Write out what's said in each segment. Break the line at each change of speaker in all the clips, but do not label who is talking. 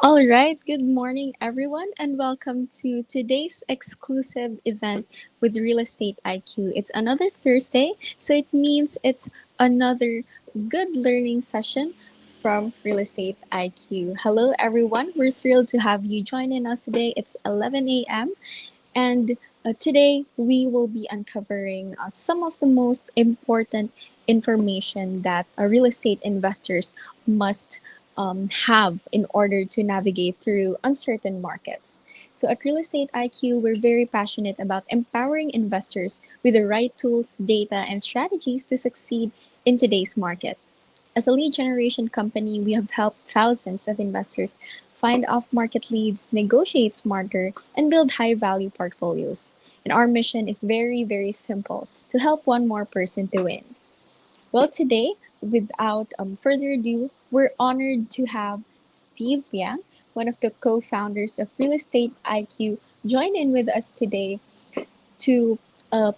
All right, good morning, everyone, and welcome to today's exclusive event with Real Estate IQ. It's another Thursday, so it means it's another good learning session from Real Estate IQ. Hello, everyone. We're thrilled to have you joining us today. It's 11 a.m. And today we will be uncovering some of the most important information that real estate investors must have in order to navigate through uncertain markets. So at Real Estate IQ, we're very passionate about empowering investors with the right tools, data, and strategies to succeed in today's market. As a lead generation company, we have helped thousands of investors find off market leads, negotiate smarter, and build high value portfolios. And our mission is very, very simple to help one more person to win. Well, today, without further ado, we're honored to have Steve Liang, one of the co founders of Real Estate IQ, join in with us today to uh,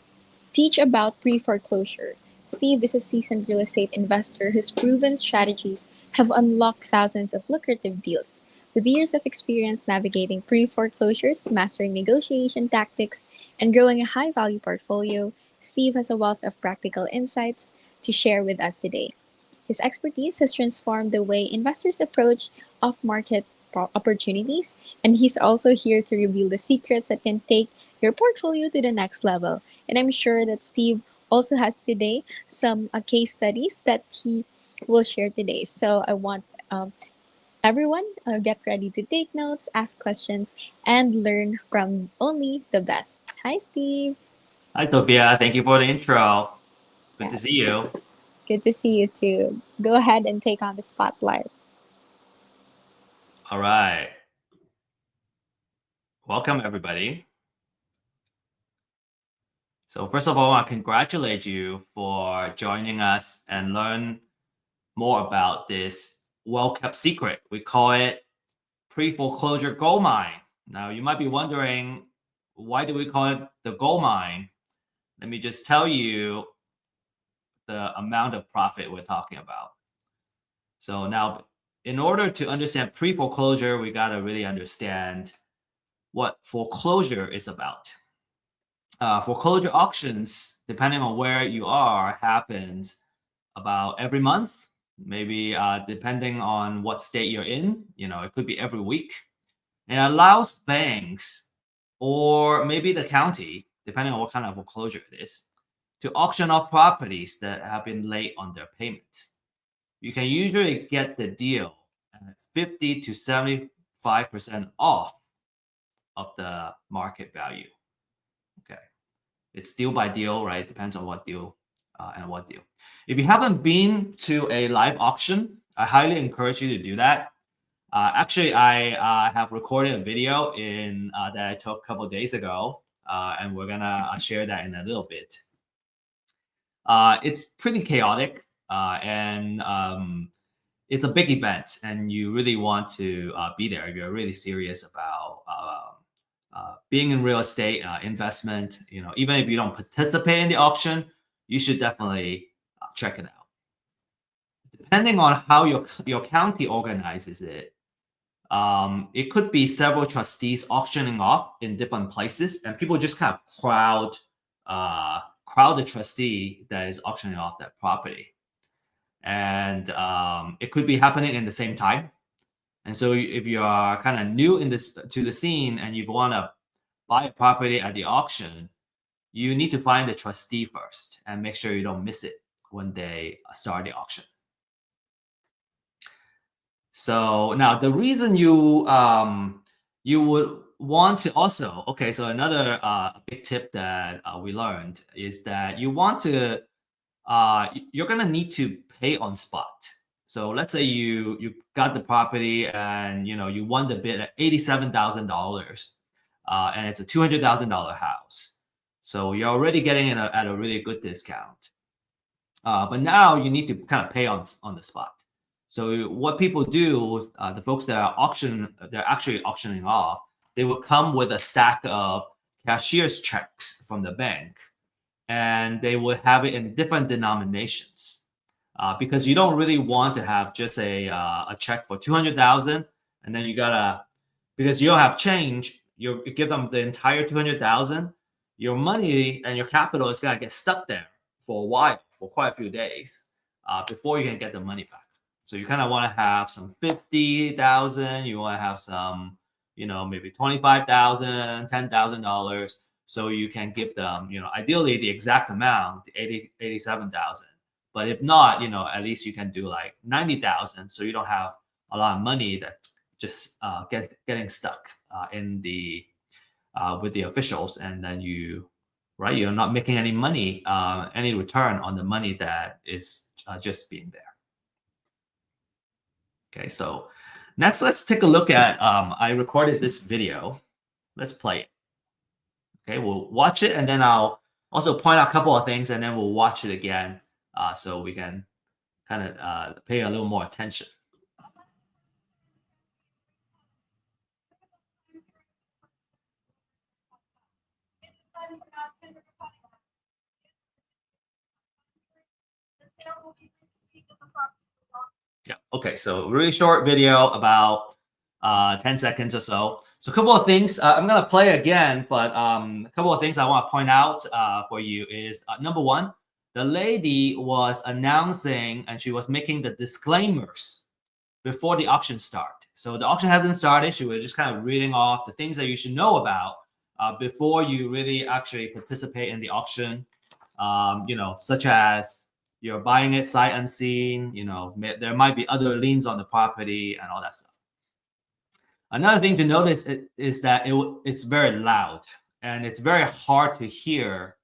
teach about pre-foreclosure. Steve is a seasoned real estate investor whose proven strategies have unlocked thousands of lucrative deals. With years of experience navigating pre-foreclosures, mastering negotiation tactics, and growing a high-value portfolio, Steve has a wealth of practical insights to share with us today. His expertise has transformed the way investors approach off-market opportunities, and he's also here to reveal the secrets that can take your portfolio to the next level. And I'm sure that Steve also has today some case studies that he will share today. So I want everyone get ready to take notes, ask questions, and learn from only the best. Hi, Steve.
Hi, Sophia. Thank you for the intro. Good
Yeah,
to see you.
good to see you too. Go ahead and take on the spotlight.
All right. Welcome, everybody. So, first of all, I congratulate you for joining us and learn more about this well kept secret. We call it Preforeclosure Goldmine. Now, you might be wondering, why do we call it the gold mine? Let me just tell you the amount of profit we're talking about. So, now, in order to understand pre foreclosure, we got to really understand what foreclosure is about. Foreclosure auctions, depending on where you are, happens about every month, maybe depending on what state you're in. It could be every week. And it allows banks or maybe the county, depending on what kind of foreclosure it is, to auction off properties that have been late on their payment. You can usually get the deal at 50 to 75% off of the market value. Okay. It's deal by deal, right? Depends on what deal and what deal. If you haven't been to a live auction, I highly encourage you to do that. Actually, I have recorded a video in that I took a couple of days ago, and we're gonna share that in a little bit. It's pretty chaotic, and it's a big event, and you really want to be there if you're really serious about being in real estate investment. Even if you don't participate in the auction, you should definitely check it out. Depending on how your county organizes it, it could be several trustees auctioning off in different places, and people just kind of crowd the trustee that is auctioning off that property, and it could be happening in the same time. And so if you are kind of new in this to the scene and you want to buy a property at the auction, you need to find the trustee first and make sure you don't miss it when they start the auction. So now the reason you would want to also, okay, so another big tip that we learned is that you're gonna need to pay on spot. So let's say you got the property and you won the bid at $87,000, and it's a $200,000 house. So you're already getting it at a really good discount. But now you need to kind of pay on the spot. So what people do, the folks that they're actually auctioning off, they will come with a stack of cashier's checks from the bank, and they would have it in different denominations, because you don't really want to have just a check for 200,000 and then you gotta, because you don't have change, you give them the entire 200,000. Your money and your capital is gonna get stuck there for a while, for quite a few days, before you can get the money back. So you kind of want to have some 50,000. You want to have some, maybe 25,000, $10,000, so you can give them, ideally the exact amount, the 87,000. But if not, at least you can do like 90,000, so you don't have a lot of money that just getting stuck in the with the officials, and then you're not making any money, any return on the money that is just being there. Okay, so next let's take a look at, I recorded this video. Let's play it. Okay, we'll watch it, and then I'll also point out a couple of things, and then we'll watch it again, so we can kind of pay a little more attention. Yeah. Okay. So really short video, about 10 seconds or so. So a couple of things. I'm gonna play again, but a couple of things I want to point out for you is, number one, the lady was announcing and she was making the disclaimers before the auction start. So the auction hasn't started. She was just kind of reading off the things that you should know about before you really actually participate in the auction. Such as you're buying it sight unseen. There might be other liens on the property and all that stuff. Another thing to notice is that it's very loud, and it's very hard to hear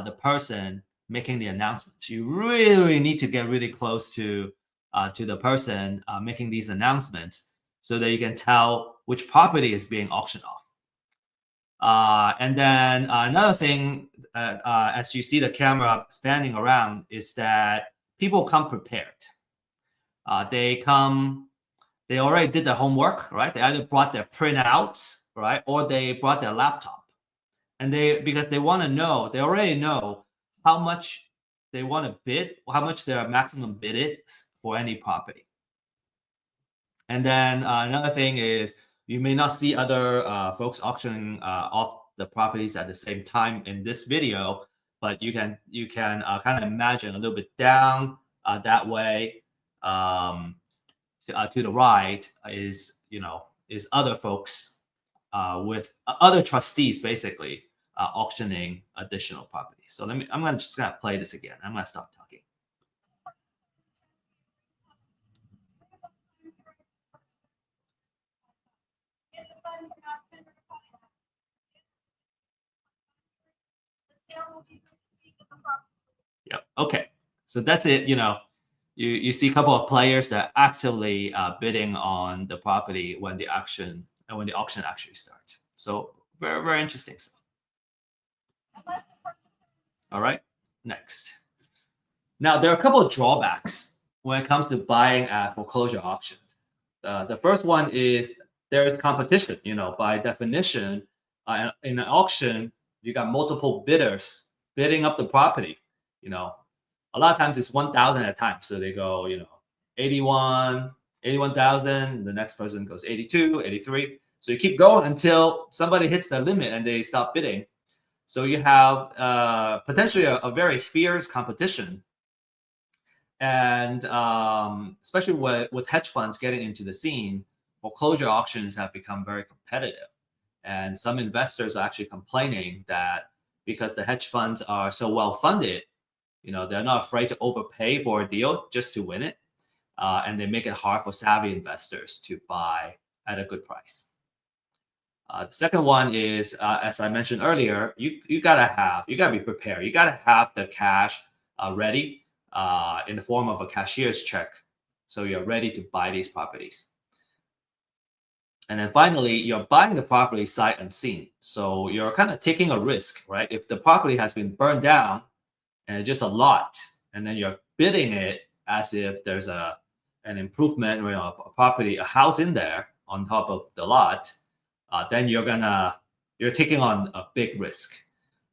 the person making the announcements. You really need to get really close to the person making these announcements, so that you can tell which property is being auctioned off. And then another thing, as you see the camera spanning around, is that people come prepared. They already did their homework, right? They either brought their printouts, right, or they brought their laptop, and because they want to know, they already know how much they want to bid, how much their maximum bid is for any property. And then another thing is, you may not see other folks auctioning off the properties at the same time in this video, but you can kind of imagine a little bit down that way, to the right is other folks with other trustees basically auctioning additional properties. So I'm gonna play this again. I'm gonna stop talking. Yep. Okay. So that's it. You see a couple of players that are actively bidding on the property when the auction actually starts. So very, very interesting stuff. All right. Next. Now there are a couple of drawbacks when it comes to buying at foreclosure auctions. The first one is there is competition. By definition, in an auction, you got multiple bidders bidding up the property. A lot of times it's 1,000 at a time. So they go, 81,000. The next person goes 82, 83. So you keep going until somebody hits the limit and they stop bidding. So you have potentially a very fierce competition. And especially with hedge funds getting into the scene, foreclosure auctions have become very competitive. And some investors are actually complaining that because the hedge funds are so well funded, they're not afraid to overpay for a deal just to win it. And they make it hard for savvy investors to buy at a good price. The second one is, as I mentioned earlier, you gotta be prepared. You gotta have the cash ready in the form of a cashier's check, so you're ready to buy these properties. And then finally, you're buying the property sight unseen, so you're kind of taking a risk, right? If the property has been burned down and it's just a lot, and then you're bidding it as if there's an improvement, a house in there on top of the lot, then you're taking on a big risk.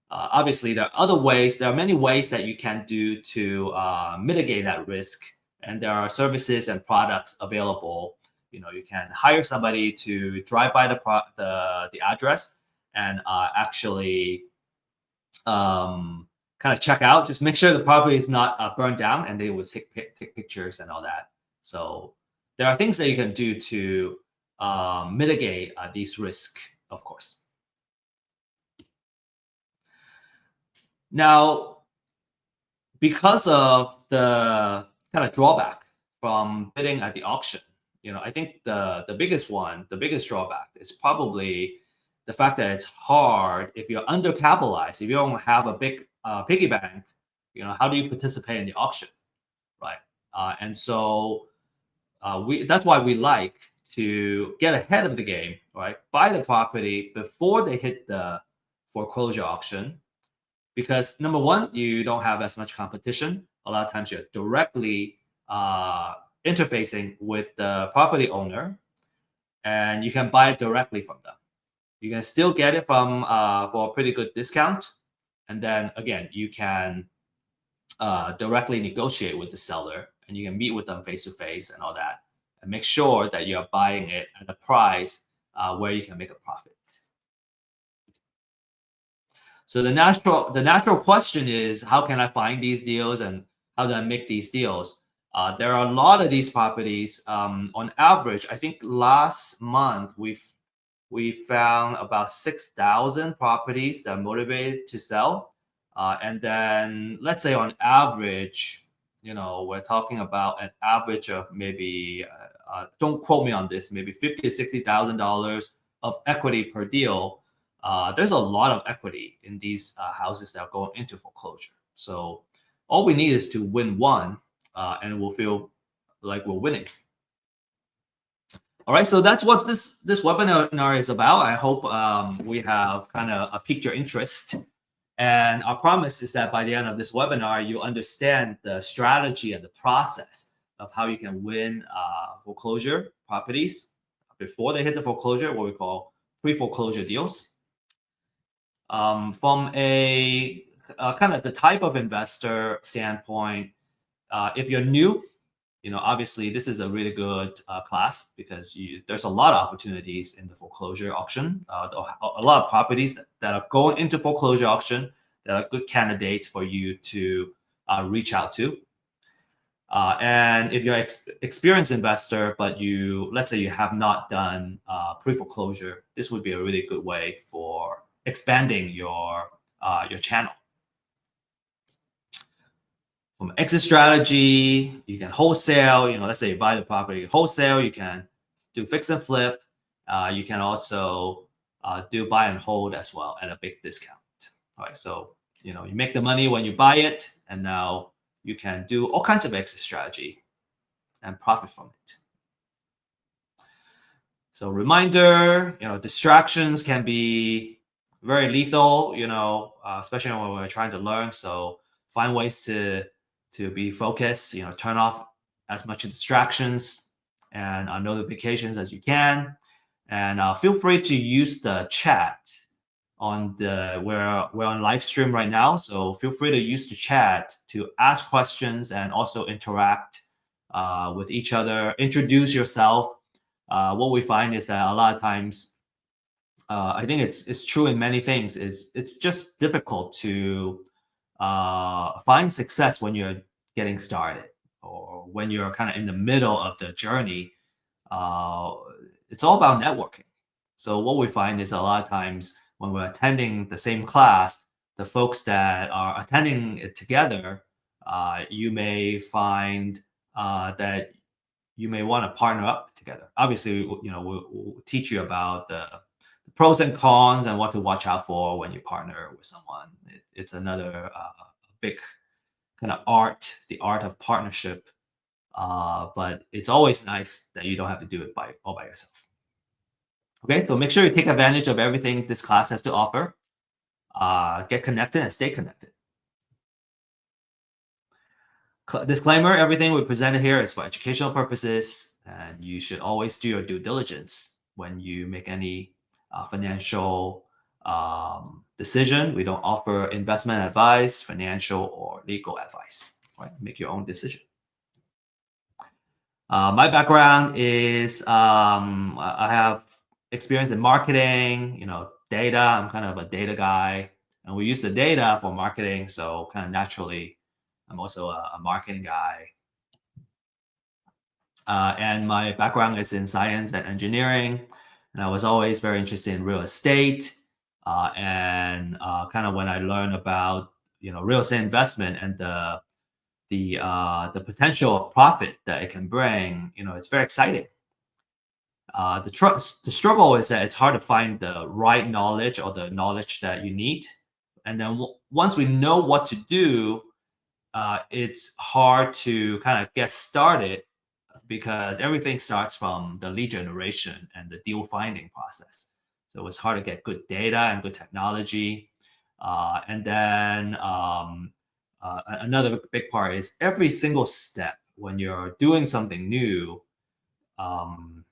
Obviously, there are many ways that you can do to mitigate that risk, and there are services and products available You can hire somebody to drive by the address and actually kind of check out. Just make sure the property is not burned down, and they will take pictures and all that. So there are things that you can do to mitigate these risks, of course. Now, because of the kind of drawback from bidding at the auction, I think the biggest drawback is probably the fact that it's hard if you're undercapitalized, if you don't have a big piggy bank. How do you participate in the auction, right? And so we that's why we like to get ahead of the game, right? Buy the property before they hit the foreclosure auction, because number one, you don't have as much competition. A lot of times you're directly uh, interfacing with the property owner, and you can buy it directly from them. You can still get it from for a pretty good discount, and then again, you can directly negotiate with the seller, and you can meet with them face to face and all that, and make sure that you're buying it at a price where you can make a profit. So the natural question is, how can I find these deals, and how do I make these deals? There are a lot of these properties. On average, I think last month we found about 6,000 properties that are motivated to sell, and then let's say on average, we're talking about an average of maybe don't quote me on this, maybe $50,000 to $60,000 of equity per deal. There's a lot of equity in these houses that are going into foreclosure. So all we need is to win one, and we'll feel like we're winning. All right, so that's what this webinar is about. I hope we have kind of piqued your interest. And our promise is that by the end of this webinar, you understand the strategy and the process of how you can win foreclosure properties before they hit the foreclosure, what we call pre-foreclosure deals. From a kind of the type of investor standpoint, if you're new, obviously this is a really good class, because there's a lot of opportunities in the foreclosure auction. A lot of properties that are going into foreclosure auction that are good candidates for you to reach out to. And if you're an experienced investor, but let's say you have not done pre-foreclosure, this would be a really good way for expanding your channel. From exit strategy, you can wholesale. Let's say you buy the property wholesale. You can do fix and flip. You can also do buy and hold as well at a big discount. All right, so you make the money when you buy it, and now you can do all kinds of exit strategy and profit from it. So reminder, distractions can be very lethal, especially when we're trying to learn. So find ways to be focused, turn off as much distractions and notifications as you can. And feel free to use the chat we're on live stream right now. So feel free to use the chat to ask questions and also interact with each other, introduce yourself. What we find is that a lot of times, I think it's true in many things, is it's just difficult to find success when you're getting started, or when you're kind of in the middle of the journey. It's all about networking. So what we find is a lot of times when we're attending the same class, the folks that are attending it together, you may find that you may want to partner up together. Obviously, we'll teach you about the pros and cons and what to watch out for when you partner with someone. It's another big kind of the art of partnership. But it's always nice that you don't have to do it all by yourself. Okay, so make sure you take advantage of everything this class has to offer. Get connected and stay connected. Disclaimer, everything we presented here is for educational purposes, and you should always do your due diligence when you make any financial decision. We don't offer investment advice, financial or legal advice. Right? Make your own decision. My background is I have experience in marketing, data. I'm kind of a data guy, and we use the data for marketing. So kind of naturally, I'm also a marketing guy. And my background is in science and engineering, and I was always very interested in real estate. And kind of when I learned about real estate investment and the potential of profit that it can bring, it's very exciting. The struggle is that it's hard to find the right knowledge or the knowledge that you need. And then once we know what to do, it's hard to kind of get started because everything starts from the lead generation and the deal finding process. So it's hard to get good data and good technology. And then another big part is every single step when you're doing something new. Um,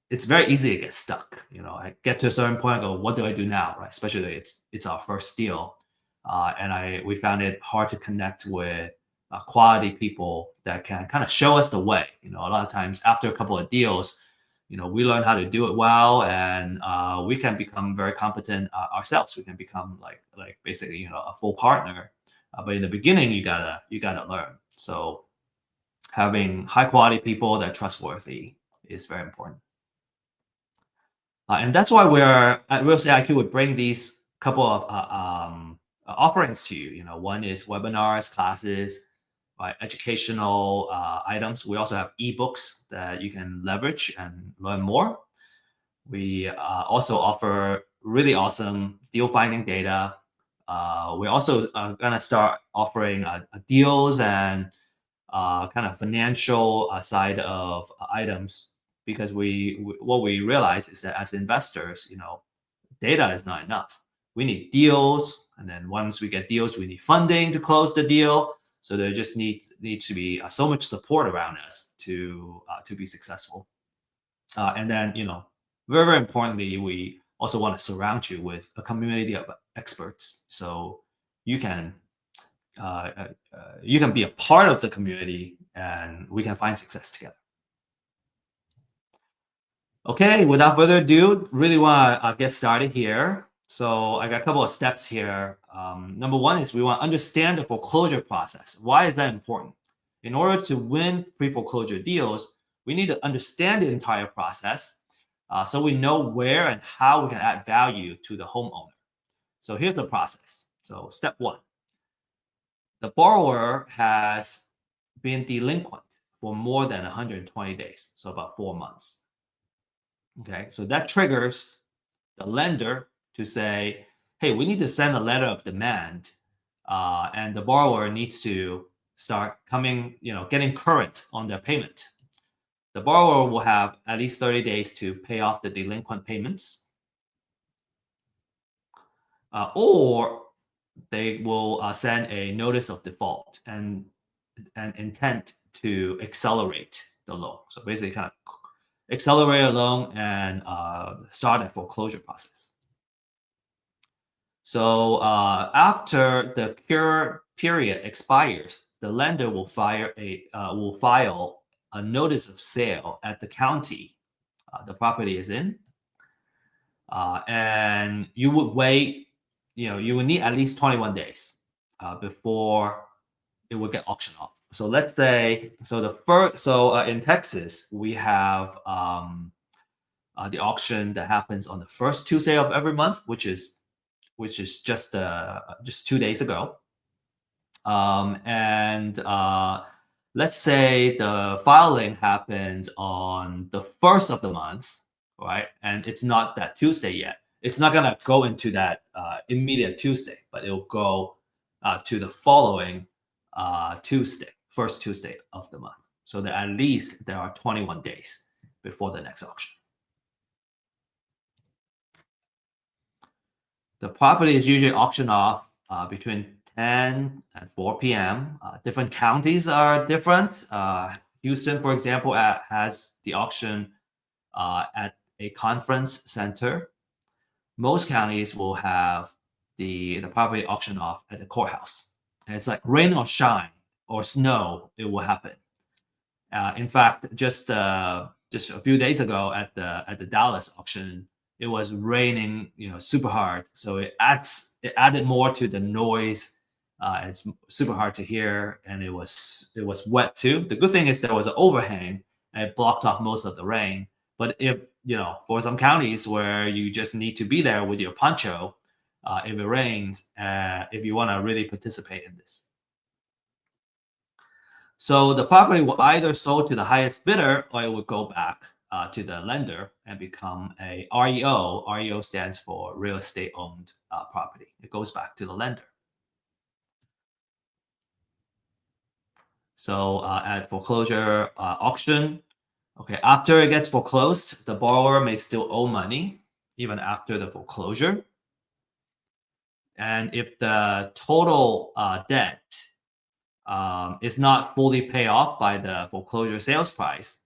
it's very easy to get stuck. I get to a certain point, I go, what do I do now? Right? Especially it's our first deal, and we found it hard to connect with quality people that can kind of show us the way. A lot of times after a couple of deals, we learn how to do it well, and we can become very competent ourselves. We can become like basically a full partner. But in the beginning, you gotta learn. So having high quality people that are trustworthy is very important. And that's why we're at Real Estate IQ would bring these couple of offerings to you. One is webinars, classes, right, educational items. We also have ebooks that you can leverage and learn more. We also offer really awesome deal finding data. We're also going to start offering deals and kind of financial side of items because what we realize is that as investors, data is not enough. We need deals, and then once we get deals, we need funding to close the deal. So there just needs to be so much support around us to be successful. And then very very importantly, we also want to surround you with a community of experts, so you can you can be a part of the community and we can find success together. Okay, without further ado, really want to get started here. So I got a couple of steps here. Number one is we want to understand the foreclosure process. Why is that important? In order to win pre-foreclosure deals, we need to understand the entire process so we know where and how we can add value to the homeowner. So here's the process. So step one, the borrower has been delinquent for more than 120 days, so about 4 months. Okay, so that triggers the lender to say, hey, we need to send a letter of demand, and the borrower needs to start getting current on their payment. The borrower will have at least 30 days to pay off the delinquent payments, or they will send a notice of default and an intent to accelerate the loan. So basically, kind of accelerate a loan and start a foreclosure process. So after the cure period expires, the lender will file a notice of sale at the county the property is in, and you would wait. You would need at least 21 days before it would get auctioned off. So let's say in Texas we have the auction that happens on the first Tuesday of every month, which is just 2 days ago. And let's say the filing happened on the first of the month, right? And it's not that Tuesday yet. It's not gonna go into that immediate Tuesday, but it'll go to the following Tuesday, first Tuesday of the month. So that at least there are 21 days before the next auction. The property is usually auctioned off between 10 and 4 p.m. Different counties are different. Houston, for example, has the auction at a conference center. Most counties will have the property auction off at the courthouse. And it's like rain or shine or snow, it will happen. In fact, just a few days ago at the Dallas auction, it was raining, super hard. So it added more to the noise. It's super hard to hear, and it was wet too. The good thing is there was an overhang, and it blocked off most of the rain. But if for some counties where you just need to be there with your poncho, if it rains, if you want to really participate in this. So the property will either sold to the highest bidder or it will go back to the lender and become a REO. REO stands for real estate owned property. It goes back to the lender. So at foreclosure auction, okay, after it gets foreclosed, the borrower may still owe money even after the foreclosure. And if the total debt is not fully paid off by the foreclosure sales price,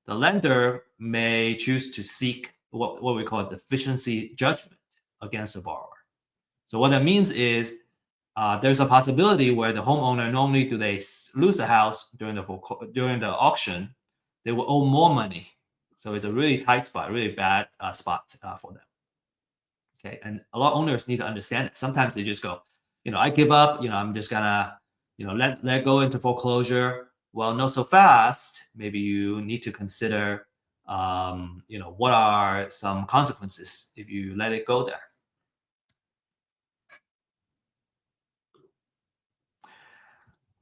the lender may choose to seek what we call a deficiency judgment against the borrower. So what that means is there's a possibility where the homeowner, normally do they lose the house during the auction, they will owe more money. So it's a really tight spot, really bad spot for them. Okay, and a lot of owners need to understand it. Sometimes they just go, I give up. I'm just gonna, let go into foreclosure. Well, not so fast. Maybe you need to consider, what are some consequences if you let it go there.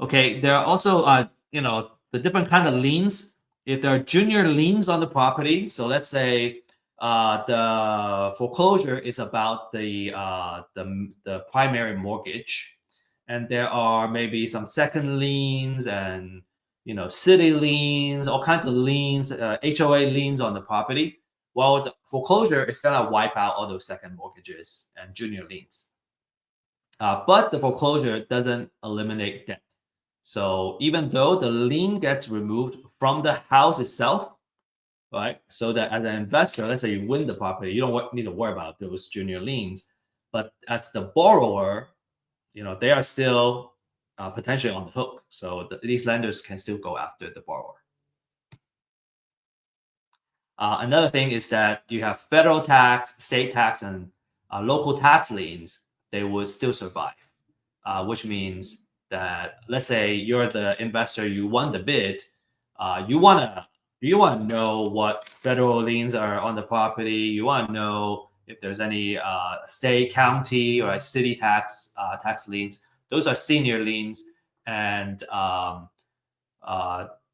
Okay, there are also, the different kind of liens. If there are junior liens on the property, so let's say the foreclosure is about the primary mortgage, and there are maybe some second liens and city liens, all kinds of liens, HOA liens on the property. Well, the foreclosure is gonna wipe out all those second mortgages and junior liens. But the foreclosure doesn't eliminate debt. So even though the lien gets removed from the house itself, right? So that as an investor, let's say you win the property, you don't need to worry about those junior liens. But as the borrower, they are still potentially on the hook. So these lenders can still go after the borrower. Another thing is that you have federal tax, state tax, and local tax liens. They would still survive, which means that let's say you're the investor, you won the bid, you wanna know what federal liens are on the property. You want to know if there's any state, county, or city tax liens. Those are senior liens, and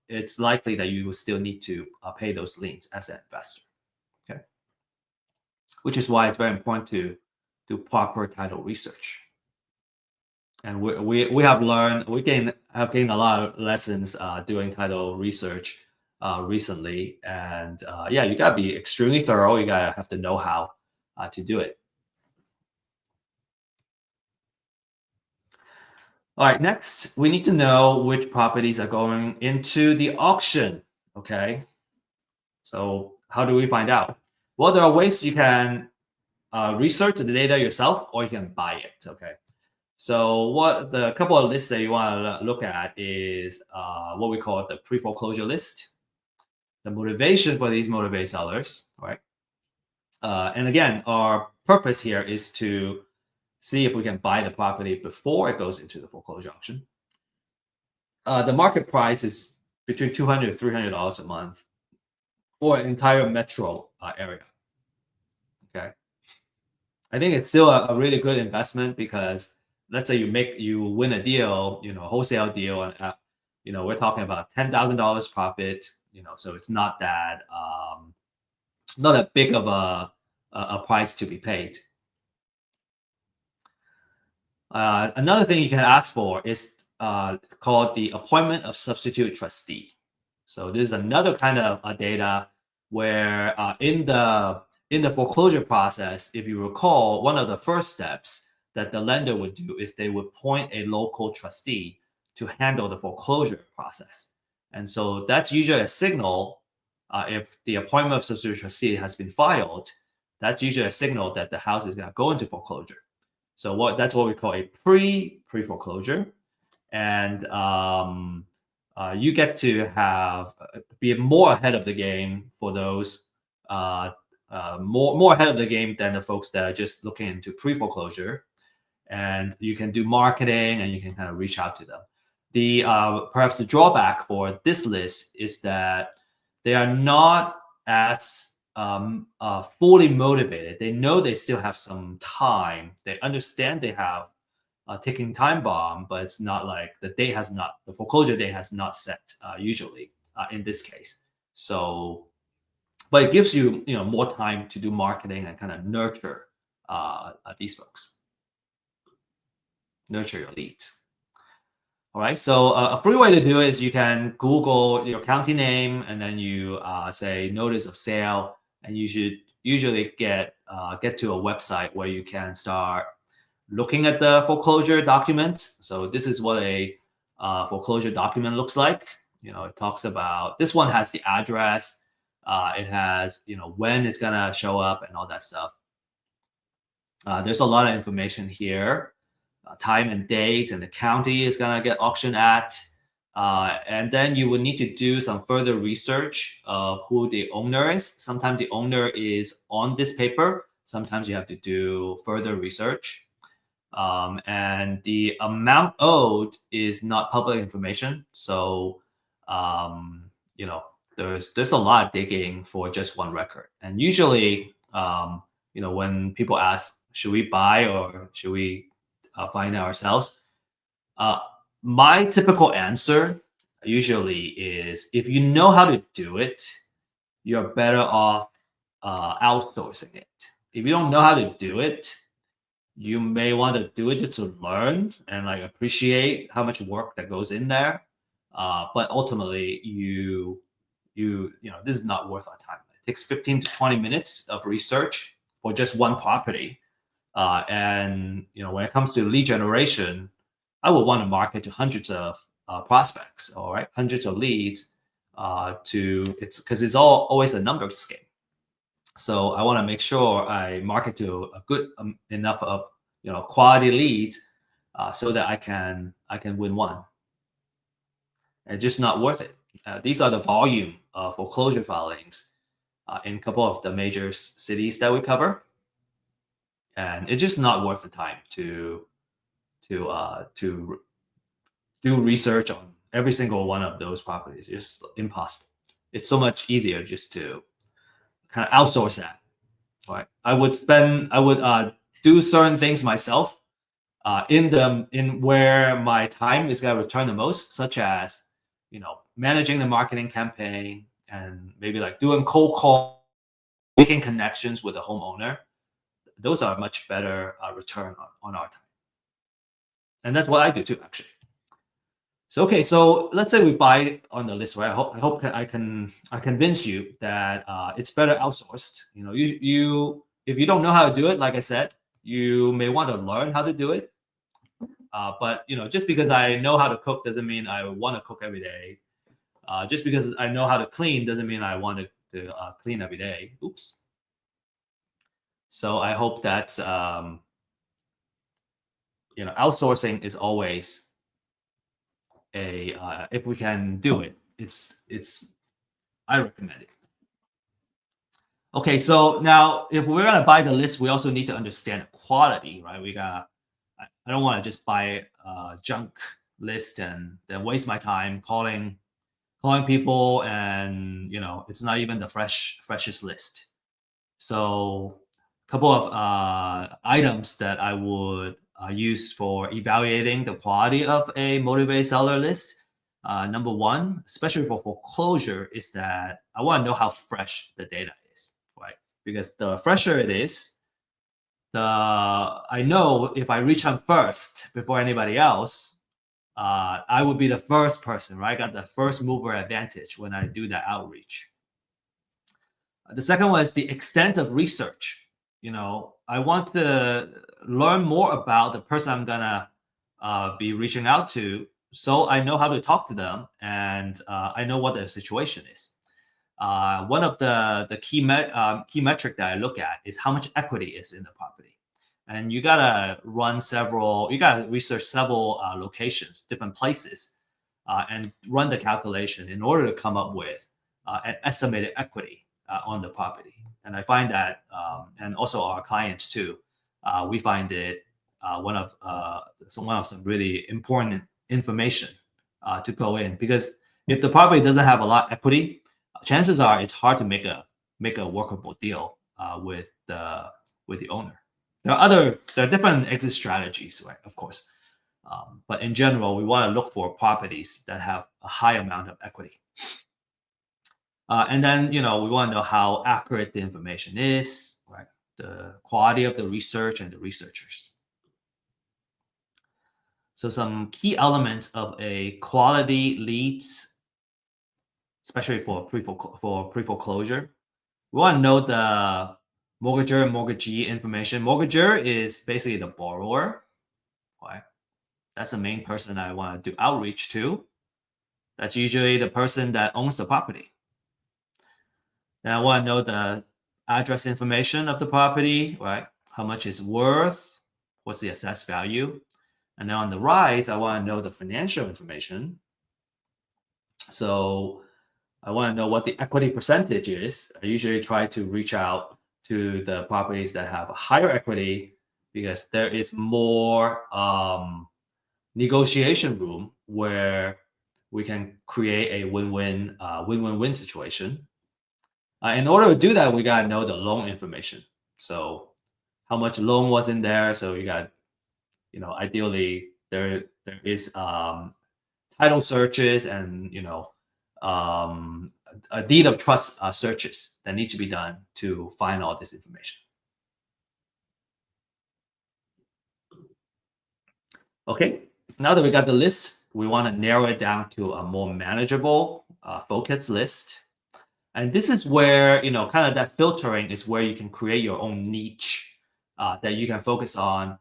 it's likely that you will still need to pay those liens as an investor. Okay, which is why it's very important to do proper title research. And we have learned have gained a lot of lessons doing title research recently, and yeah, you gotta be extremely thorough. You gotta have to know how to do it. All right, next we need to know which properties are going into the auction. Okay, so how do we find out? Well, there are ways you can research the data yourself, or you can buy it. Okay. So what the couple of lists that you want to look at is what we call the pre-foreclosure list, the motivation for these motivated sellers, right? And again, our purpose here is to see if we can buy the property before it goes into the foreclosure auction. The market price is between $200 to $300 a month for an entire metro area. Okay, I think it's still a really good investment because let's say you win a deal, a wholesale deal, and we're talking about $10,000 profit. So it's not that big of a price to be paid. Another thing you can ask for is called the appointment of substitute trustee. So this is another kind of data where in the foreclosure process, if you recall, one of the first steps that the lender would do is they would appoint a local trustee to handle the foreclosure process. And so that's usually a signal if the appointment of substitute trustee has been filed, that's usually a signal that the house is going to go into foreclosure. So that's what we call a pre-foreclosure. And you get to have be more ahead of the game for those uh, more ahead of the game than the folks that are just looking into pre-foreclosure, and you can do marketing and you can kind of reach out to them. The perhaps the drawback for this list is that they are not as fully motivated. They know they still have some time. They understand they have a ticking time bomb, but it's not like the foreclosure date has not set usually in this case. So, but it gives you more time to do marketing and kind of nurture these folks, nurture your leads. All right. So a free way to do it is you can Google your county name and then you say notice of sale, and you should usually get to a website where you can start looking at the foreclosure document. So this is what a foreclosure document looks like. It talks about, this one has the address, it has when it's gonna show up and all that stuff. There's a lot of information here. Time and date and the county is going to get auctioned at. And then you would need to do some further research of who the owner is. Sometimes the owner is on this paper. Sometimes you have to do further research. And the amount owed is not public information. So, there's a lot of digging for just one record. And usually, when people ask, should we buy or should we find it ourselves? My typical answer usually is, if you know how to do it, you're better off outsourcing it. If you don't know how to do it, you may want to do it just to learn and like appreciate how much work that goes in there. But ultimately, this is not worth our time. It takes 15 to 20 minutes of research for just one property. And when it comes to lead generation, I would want to market to hundreds of prospects, all right, hundreds of leads. It's because it's always a numbers game. So I want to make sure I market to a good enough of quality leads, so that I can win one. It's just not worth it. These are the volume of foreclosure filings in a couple of the major cities that we cover, and it's just not worth the time to do research on every single one of those properties. It's just impossible. It's so much easier just to kind of outsource that. Right? I would do certain things myself in where my time is going to return the most, such as managing the marketing campaign and maybe like doing cold call, making connections with the homeowner. Those are much better return on our time, and that's what I do too, actually. So okay, so let's say we buy on the list, right? I hope I can convince you that it's better outsourced. You if you don't know how to do it, like I said, you may want to learn how to do it. But just because I know how to cook doesn't mean I want to cook every day. Just because I know how to clean doesn't mean I want to clean every day. Oops. So I hope that outsourcing is always if we can do it, it's I recommend it. Okay, so now if we're gonna buy the list, we also need to understand the quality, right? I don't want to just buy a junk list and then waste my time calling people, and it's not even the freshest list. So a couple of items that I would use for evaluating the quality of a motivated seller list. Number one, especially for foreclosure, is that I want to know how fresh the data is, right? Because the fresher it is, I know if I reach out first before anybody else, I would be the first person, right? I got the first mover advantage when I do that outreach. The second one is the extent of research. I want to learn more about the person I'm gonna be reaching out to, so I know how to talk to them and I know what their situation is. One of the key metric that I look at is how much equity is in the property, and you gotta research several locations, different places, and run the calculation in order to come up with an estimated equity on the property. And I find that, and also our clients too, we find it one of some really important information to go in, because if the property doesn't have a lot of equity, chances are it's hard to make a workable deal with the owner. There are different exit strategies, right? Of course, but in general, we want to look for properties that have a high amount of equity. And then, we want to know how accurate the information is, right? The quality of the research and the researchers. So some key elements of a quality leads, especially for pre-foreclosure. We want to know the mortgager and mortgagee information. Mortgager is basically the borrower, right? That's the main person I want to do outreach to. That's usually the person that owns the property. Then I want to know the address information of the property, right? How much it's worth, what's the assessed value. And then on the right, I want to know the financial information. So I want to know what the equity percentage is. I usually try to reach out to the properties that have a higher equity because there is more negotiation room where we can create a win-win situation. In order to do that, we gotta know the loan information. So how much loan was in there? So you got, ideally there is title searches and a deed of trust searches that need to be done to find all this information. Okay, now that we got the list, we want to narrow it down to a more manageable, focused list. And this is where, kind of that filtering is where you can create your own niche that you can focus on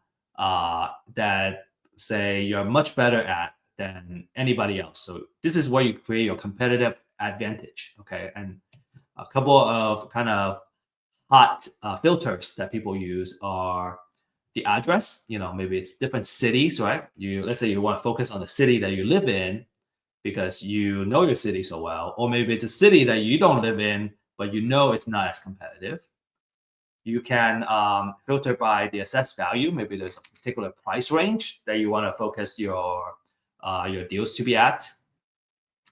that, say, you're much better at than anybody else. So this is where you create your competitive advantage. Okay. And a couple of kind of hot filters that people use are the address. Maybe it's different cities, right? Let's say you want to focus on the city that you live in because you know your city so well, or maybe it's a city that you don't live in, but it's not as competitive. You can filter by the assessed value. Maybe there's a particular price range that you want to focus your deals to be at.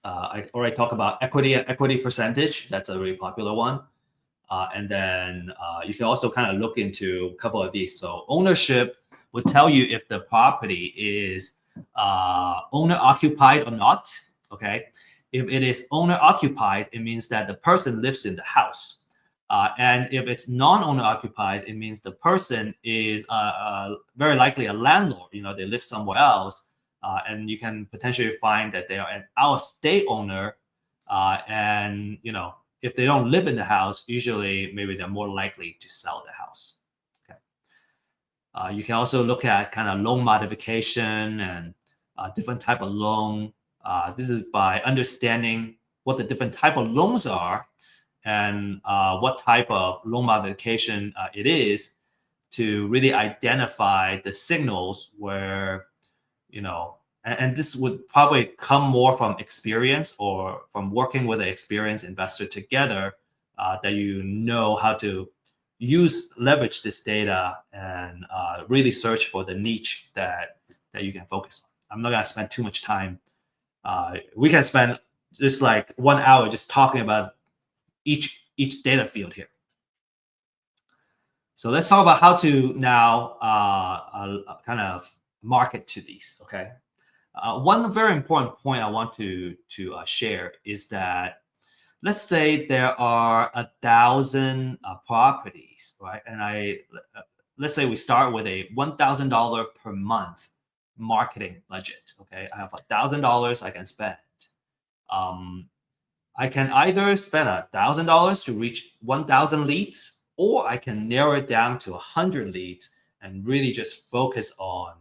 I already talked about equity percentage. That's a really popular one. And then you can also kind of look into a couple of these. So ownership would tell you if the property is owner occupied or not. Okay. If it is owner occupied, it means that the person lives in the house. And if it's non-owner occupied, it means the person is very likely a landlord. They live somewhere else. And you can potentially find that they are an out-of-state owner. And, if they don't live in the house, usually maybe they're more likely to sell the house. Okay. You can also look at kind of loan modification and different type of loan. This is by understanding what the different type of loans are and what type of loan modification it is to really identify the signals where, and this would probably come more from experience or from working with an experienced investor together, that how to leverage this data and really search for the niche that you can focus on. I'm not gonna spend too much time. We can spend just like 1 hour just talking about each data field here. So let's talk about how to now kind of market to these. Okay. One very important point I want to share is that let's say there are 1,000 properties, right? And let's say we start with a $1,000 per month marketing budget. Okay, I have $1,000 I can spend. I can either spend $1,000 to reach 1,000 leads, or I can narrow it down to 100 leads and really just focus on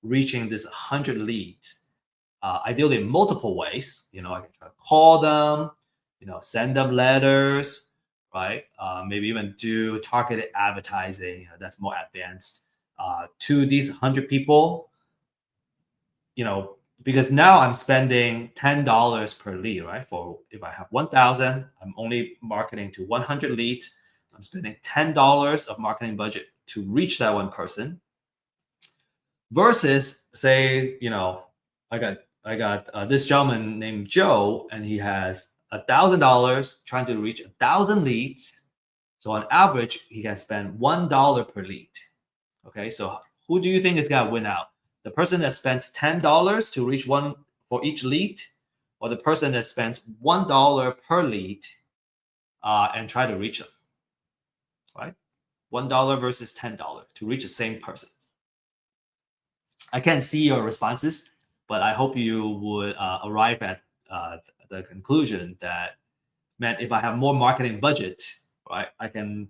reaching this 100 leads. Ideally in multiple ways. I can try to call them, send them letters, right? Maybe even do targeted advertising. That's more advanced. To these 100 people, because now I'm spending $10 per lead, right? For if I have 1,000, I'm only marketing to 100 leads. I'm spending $10 of marketing budget to reach that one person. Versus, say, I got this gentleman named Joe, and he has $1,000 trying to reach 1,000 leads. So on average, he can spend $1 per lead. Okay, so who do you think is gonna win out? The person that spends $10 to reach one for each lead, or the person that spends $1 per lead and try to reach them, right? $1 versus $10 to reach the same person. I can't see your responses, but I hope you would arrive at the conclusion that, man, if I have more marketing budget, right, I can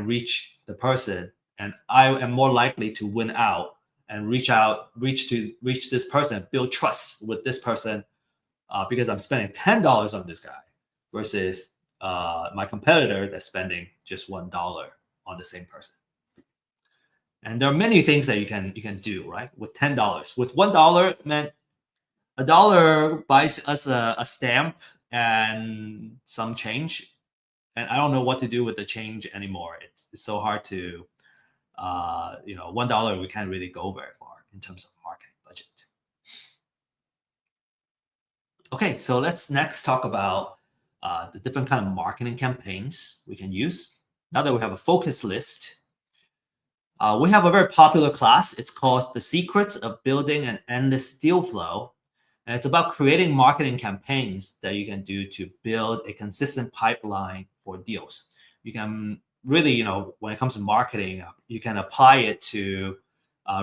reach the person, and I am more likely to win out and reach this person, build trust with this person, because I'm spending $10 on this guy versus my competitor that's spending just $1 on the same person. And there are many things that you can do, right, with $10. With $1, man, a dollar buys us a stamp and some change, and I don't know what to do with the change anymore. It's so hard to, $1 we can't really go very far in terms of marketing budget. Okay, so let's next talk about the different kind of marketing campaigns we can use. Now that we have a focus list, we have a very popular class. It's called The Secrets of Building an Endless Deal Flow. And it's about creating marketing campaigns that you can do to build a consistent pipeline for deals. You can really, when it comes to marketing, you can apply it to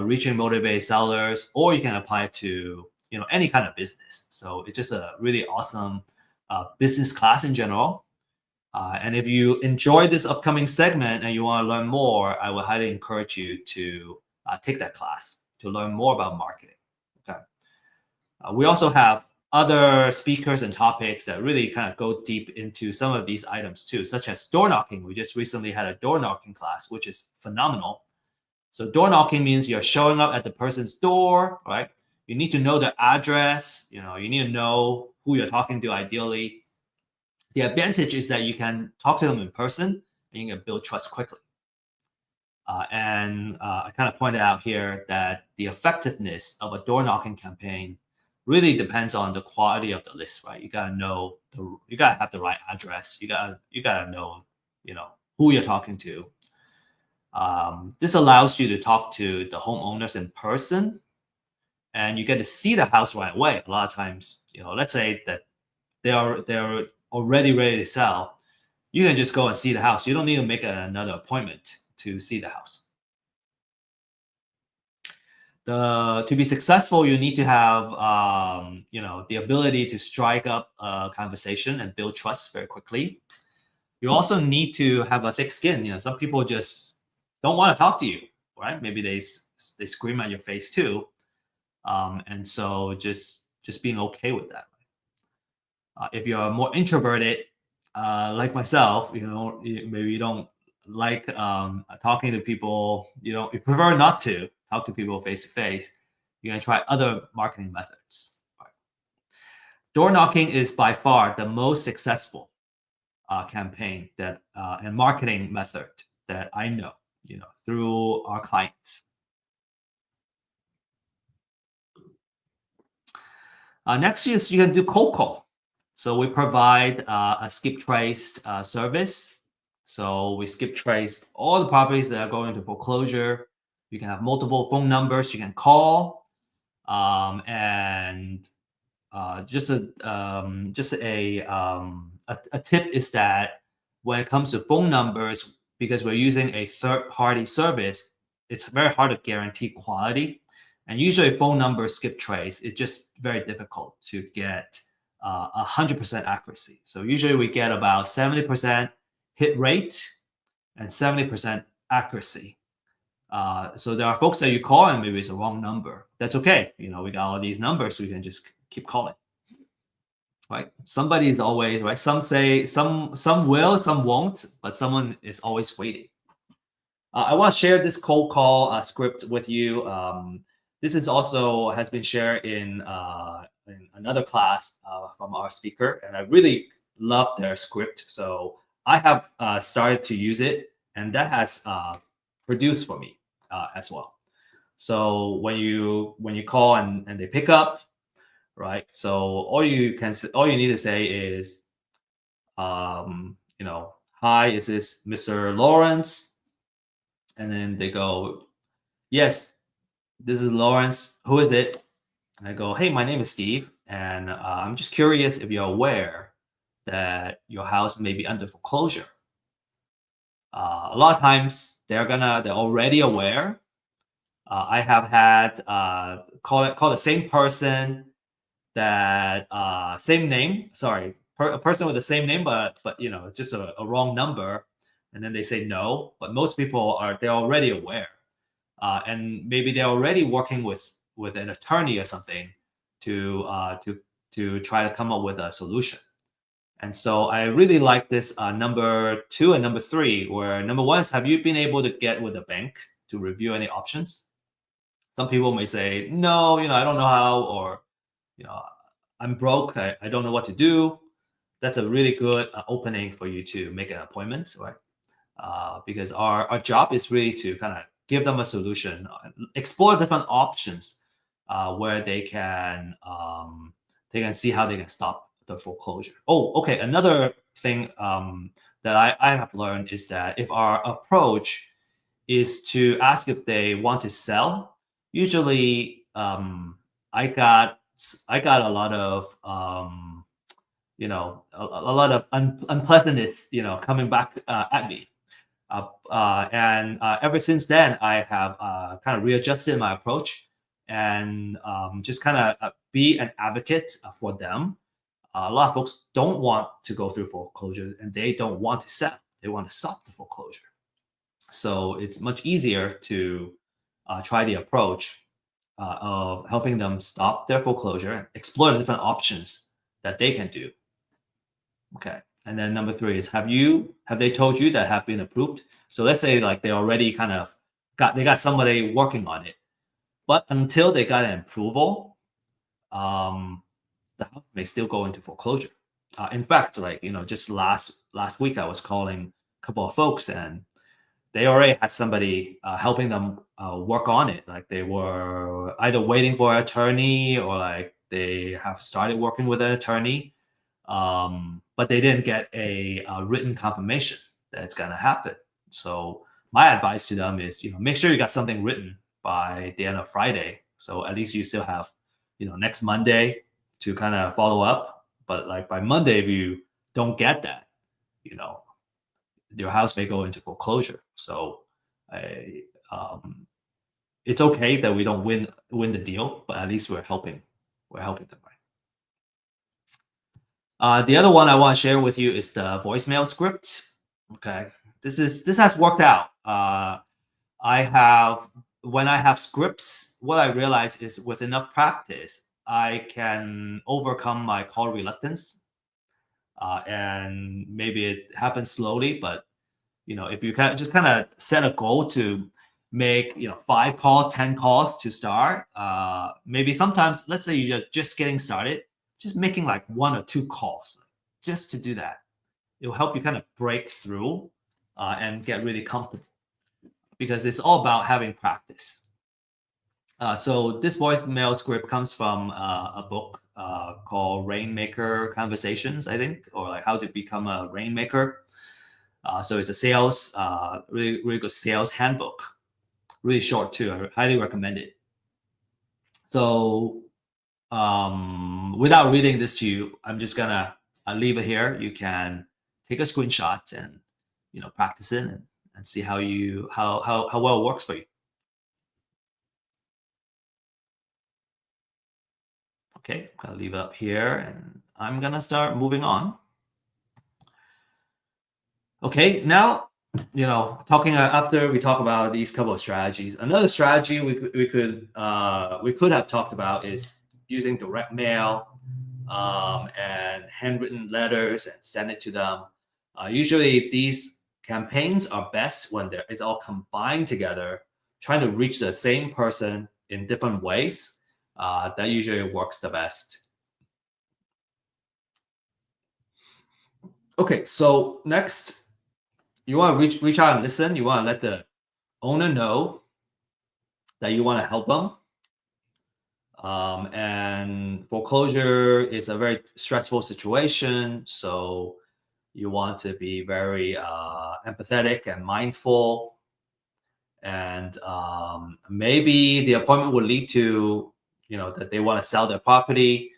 reaching motivated sellers, or you can apply it to, any kind of business. So it's just a really awesome business class in general. And if you enjoy this upcoming segment and you want to learn more, I would highly encourage you to take that class to learn more about marketing. Okay. We also have other speakers and topics that really kind of go deep into some of these items too, such as door knocking. We just recently had a door knocking class, which is phenomenal. So door knocking means you're showing up at the person's door, right? You need to know their address. You need to know who you're talking to ideally. The advantage is that you can talk to them in person and you can build trust quickly. And I kind of pointed out here that the effectiveness of a door knocking campaign really depends on the quality of the list, right? You gotta know you gotta have the right address. You gotta know, who you're talking to. This allows you to talk to the homeowners in person, and you get to see the house right away. A lot of times, let's say that they're already ready to sell, you can just go and see the house. You don't need to make another appointment to see the house. To be successful, you need to have the ability to strike up a conversation and build trust very quickly. You also need to have a thick skin. Some people just don't want to talk to you, right? Maybe they scream at your face too, and so just being okay with that. If you're more introverted, like myself, maybe you don't like talking to people. You prefer not to talk to people face to face. You can try other marketing methods. Right. Door knocking is by far the most successful campaign that and marketing method that I know. Through our clients. Next is you can do cold call. So we provide a skip trace service. So we skip trace all the properties that are going into foreclosure. You can have multiple phone numbers you can call, and just a tip is that when it comes to phone numbers, because we're using a third party service, it's very hard to guarantee quality. And usually phone number skip trace, it's just very difficult to get 100% accuracy. So usually we get about 70% hit rate and 70% accuracy. So there are folks that you call and maybe it's a wrong number. That's okay. We got all these numbers, so we can just keep calling. Right? Somebody is always right. Some say some will, some won't, but someone is always waiting. I want to share this cold call script with you. This is also has been shared in another class from our speaker, and I really love their script. So I have started to use it, and that has produced for me as well. So when you call and they pick up, right? So all you need to say is, hi, is this Mr. Lawrence? And then they go, yes, this is Lawrence. Who is it? And I go, hey, my name is Steve, and I'm just curious if you're aware that your house may be under foreclosure. A lot of times they're already aware. I have had call the same person that same name. Sorry, a person with the same name, but just a wrong number, and then they say no. But most people they're already aware, and maybe they're already working with an attorney or something to to try to come up with a solution. And so I really like this number 2 and number 3, where number 1 is, have you been able to get with a bank to review any options? Some people may say, no, I don't know how, or, you know, I'm broke. I don't know what to do. That's a really good opening for you to make an appointment, right? Because our job is really to kind of give them a solution, explore different options where they can see how they can stop the foreclosure. Oh, okay. Another thing that I have learned is that if our approach is to ask if they want to sell, usually I got I got a lot of a lot of unpleasantness coming back at me. And ever since then, I have kind of readjusted my approach and just kind of be an advocate for them. A lot of folks don't want to go through foreclosure and they don't want to sell. They want to stop the foreclosure. So it's much easier to try the approach of helping them stop their foreclosure and explore the different options that they can do. Okay. And then number 3 is, have they told you that have been approved? So let's say like they already kind of got somebody working on it, but until they got an approval, um, the house may still go into foreclosure. In fact, like just last week, I was calling a couple of folks, and they already had somebody helping them work on it. Like they were either waiting for an attorney or like they have started working with an attorney, but they didn't get a written confirmation that it's going to happen. So my advice to them is, make sure you got something written by the end of Friday. So at least you still have, next Monday to kind of follow up. But like by Monday, if you don't get that, you know, your house may go into foreclosure. So I, it's okay that we don't win the deal, but at least we're helping. We're helping them, right? The other one I want to share with you is the voicemail script. Okay, this has worked out. I have When I have scripts, what I realize is with enough practice, I can overcome my call reluctance. And maybe it happens slowly, but if you can just kind of set a goal to make 5 calls, 10 calls to start. Maybe sometimes, let's say you're just getting started, just making like 1 or 2 calls, just to do that. It will help you kind of break through and get really comfortable, because it's all about having practice. So this voicemail script comes from a book called Rainmaker Conversations, I think, or like How to Become a Rainmaker. So it's a sales, really, really good sales handbook. Really short too. I highly recommend it. So without reading this to you, I'm just gonna leave it here. You can take a screenshot and practice it and see how well it works for you. Okay, I'm gonna leave it up here and I'm gonna start moving on. Okay, now talking after we talk about these couple of strategies, another strategy we could have talked about is using direct mail and handwritten letters and send it to them. Usually, these campaigns are best when it's all combined together, trying to reach the same person in different ways, that usually works the best. Okay, so next, you want to reach out and listen. You want to let the owner know that you want to help them. And foreclosure is a very stressful situation, so you want to be very empathetic and mindful. And maybe the appointment will lead to, that they want to sell their property.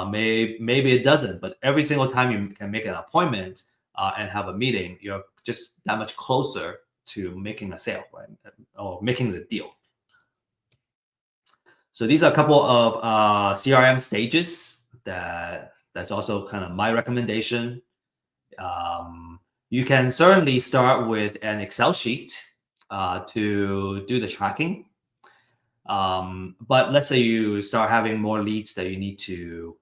Maybe it doesn't, but every single time you can make an appointment and have a meeting, you're just that much closer to making a sale, right? Or making the deal. So these are a couple of CRM stages that's also kind of my recommendation. You can certainly start with an Excel sheet to do the tracking. But let's say you start having more leads that you need to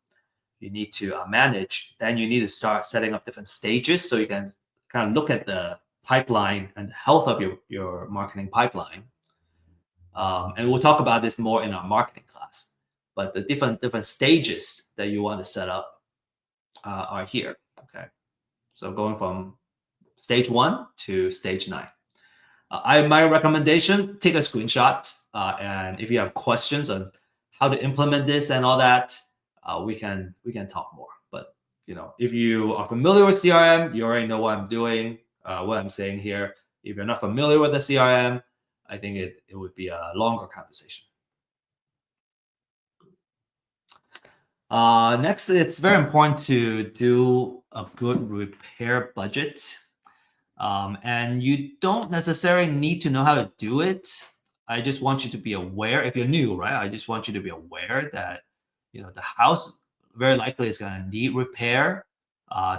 manage, then you need to start setting up different stages so you can kind of look at the pipeline and the health of your marketing pipeline. And we'll talk about this more in our marketing class. But the different stages that you want to set up are here. Okay, so going from stage 1 to stage 9. My recommendation: take a screenshot, and if you have questions on how to implement this and all that, we can talk more. But if you are familiar with CRM, you already know what I'm doing, what I'm saying here. If you're not familiar with the CRM, I think it would be a longer conversation. Next, it's very important to do a good repair budget. And you don't necessarily need to know how to do it. I just want you to be aware. If you're new, right? I just want you to be aware that the house very likely is going to need repair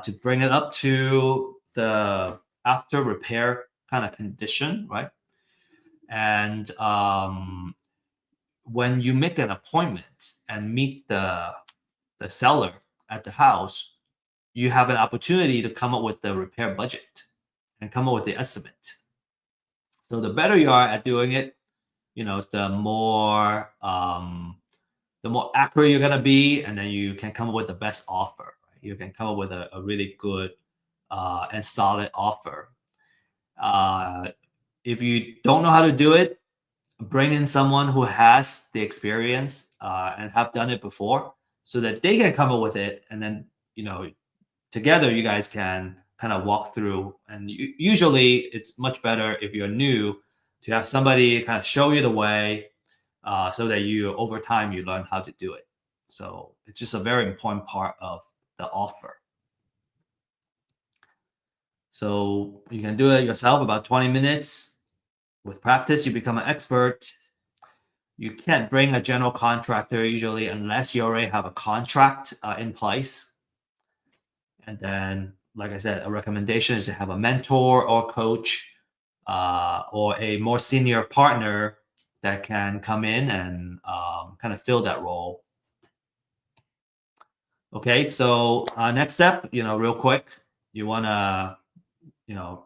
to bring it up to the after repair kind of condition, right? And when you make an appointment and meet the seller at the house, you have an opportunity to come up with the repair budget and come up with the estimate. So the better you are at doing it, the more accurate you're gonna be, and then you can come up with the best offer. Right? You can come up with a really good and solid offer. If you don't know how to do it, bring in someone who has the experience and have done it before, so that they can come up with it, and then together you guys can kind of walk through. And usually it's much better if you're new to have somebody kind of show you the way, so that you over time you learn how to do it. So it's just a very important part of the offer. So you can do it yourself about 20 minutes. With practice, you become an expert. You can't bring a general contractor usually unless you already have a contract in place. And then, like I said, a recommendation is to have a mentor or coach or a more senior partner that can come in and kind of fill that role. Okay, so next step, real quick, you want to,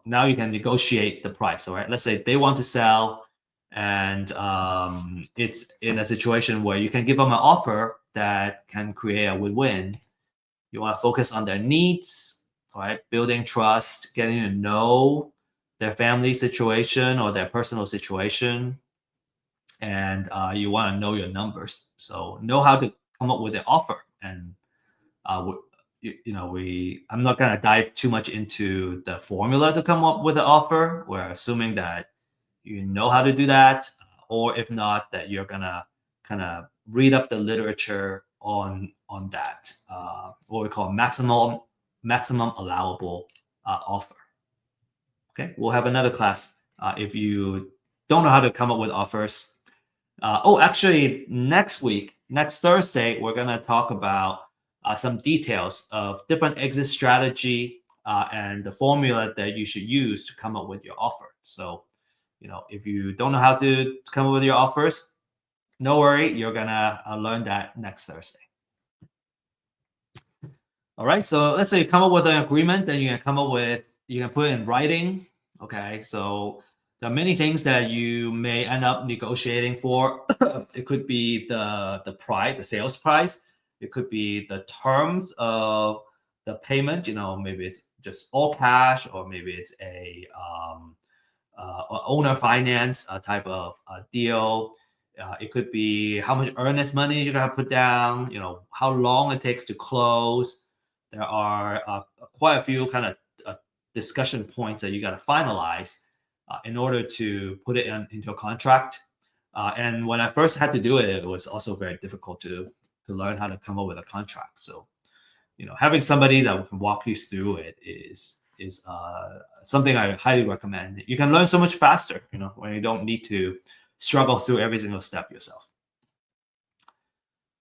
now you can negotiate the price. All right, let's say they want to sell, and it's in a situation where you can give them an offer that can create a win-win. You want to focus on their needs, right? Building trust, getting to know their family situation or their personal situation, and you want to know your numbers. So know how to come up with an offer. And I'm not gonna dive too much into the formula to come up with an offer. We're assuming that you know how to do that, or if not, that you're gonna kind of read up the literature on that, what we call maximum allowable offer. Okay, we'll have another class if you don't know how to come up with offers. Actually, next Thursday, we're gonna talk about some details of different exit strategy and the formula that you should use to come up with your offer. So, if you don't know how to come up with your offers, no worry, you're gonna learn that next Thursday. All right, so let's say you come up with an agreement, then you can put it in writing. Okay, so There are many things that you may end up negotiating for. It could be the price, the sales price. It could be the terms of the payment. Maybe it's just all cash, or maybe it's a owner finance type of deal. It could be how much earnest money you gotta put down. How long it takes to close. There are quite a few kind of discussion points that you gotta finalize in order to put it into a contract. And when I first had to do it, it was also very difficult to learn how to come up with a contract. So having somebody that can walk you through it is something I highly recommend. You can learn so much faster, when you don't need to struggle through every single step yourself.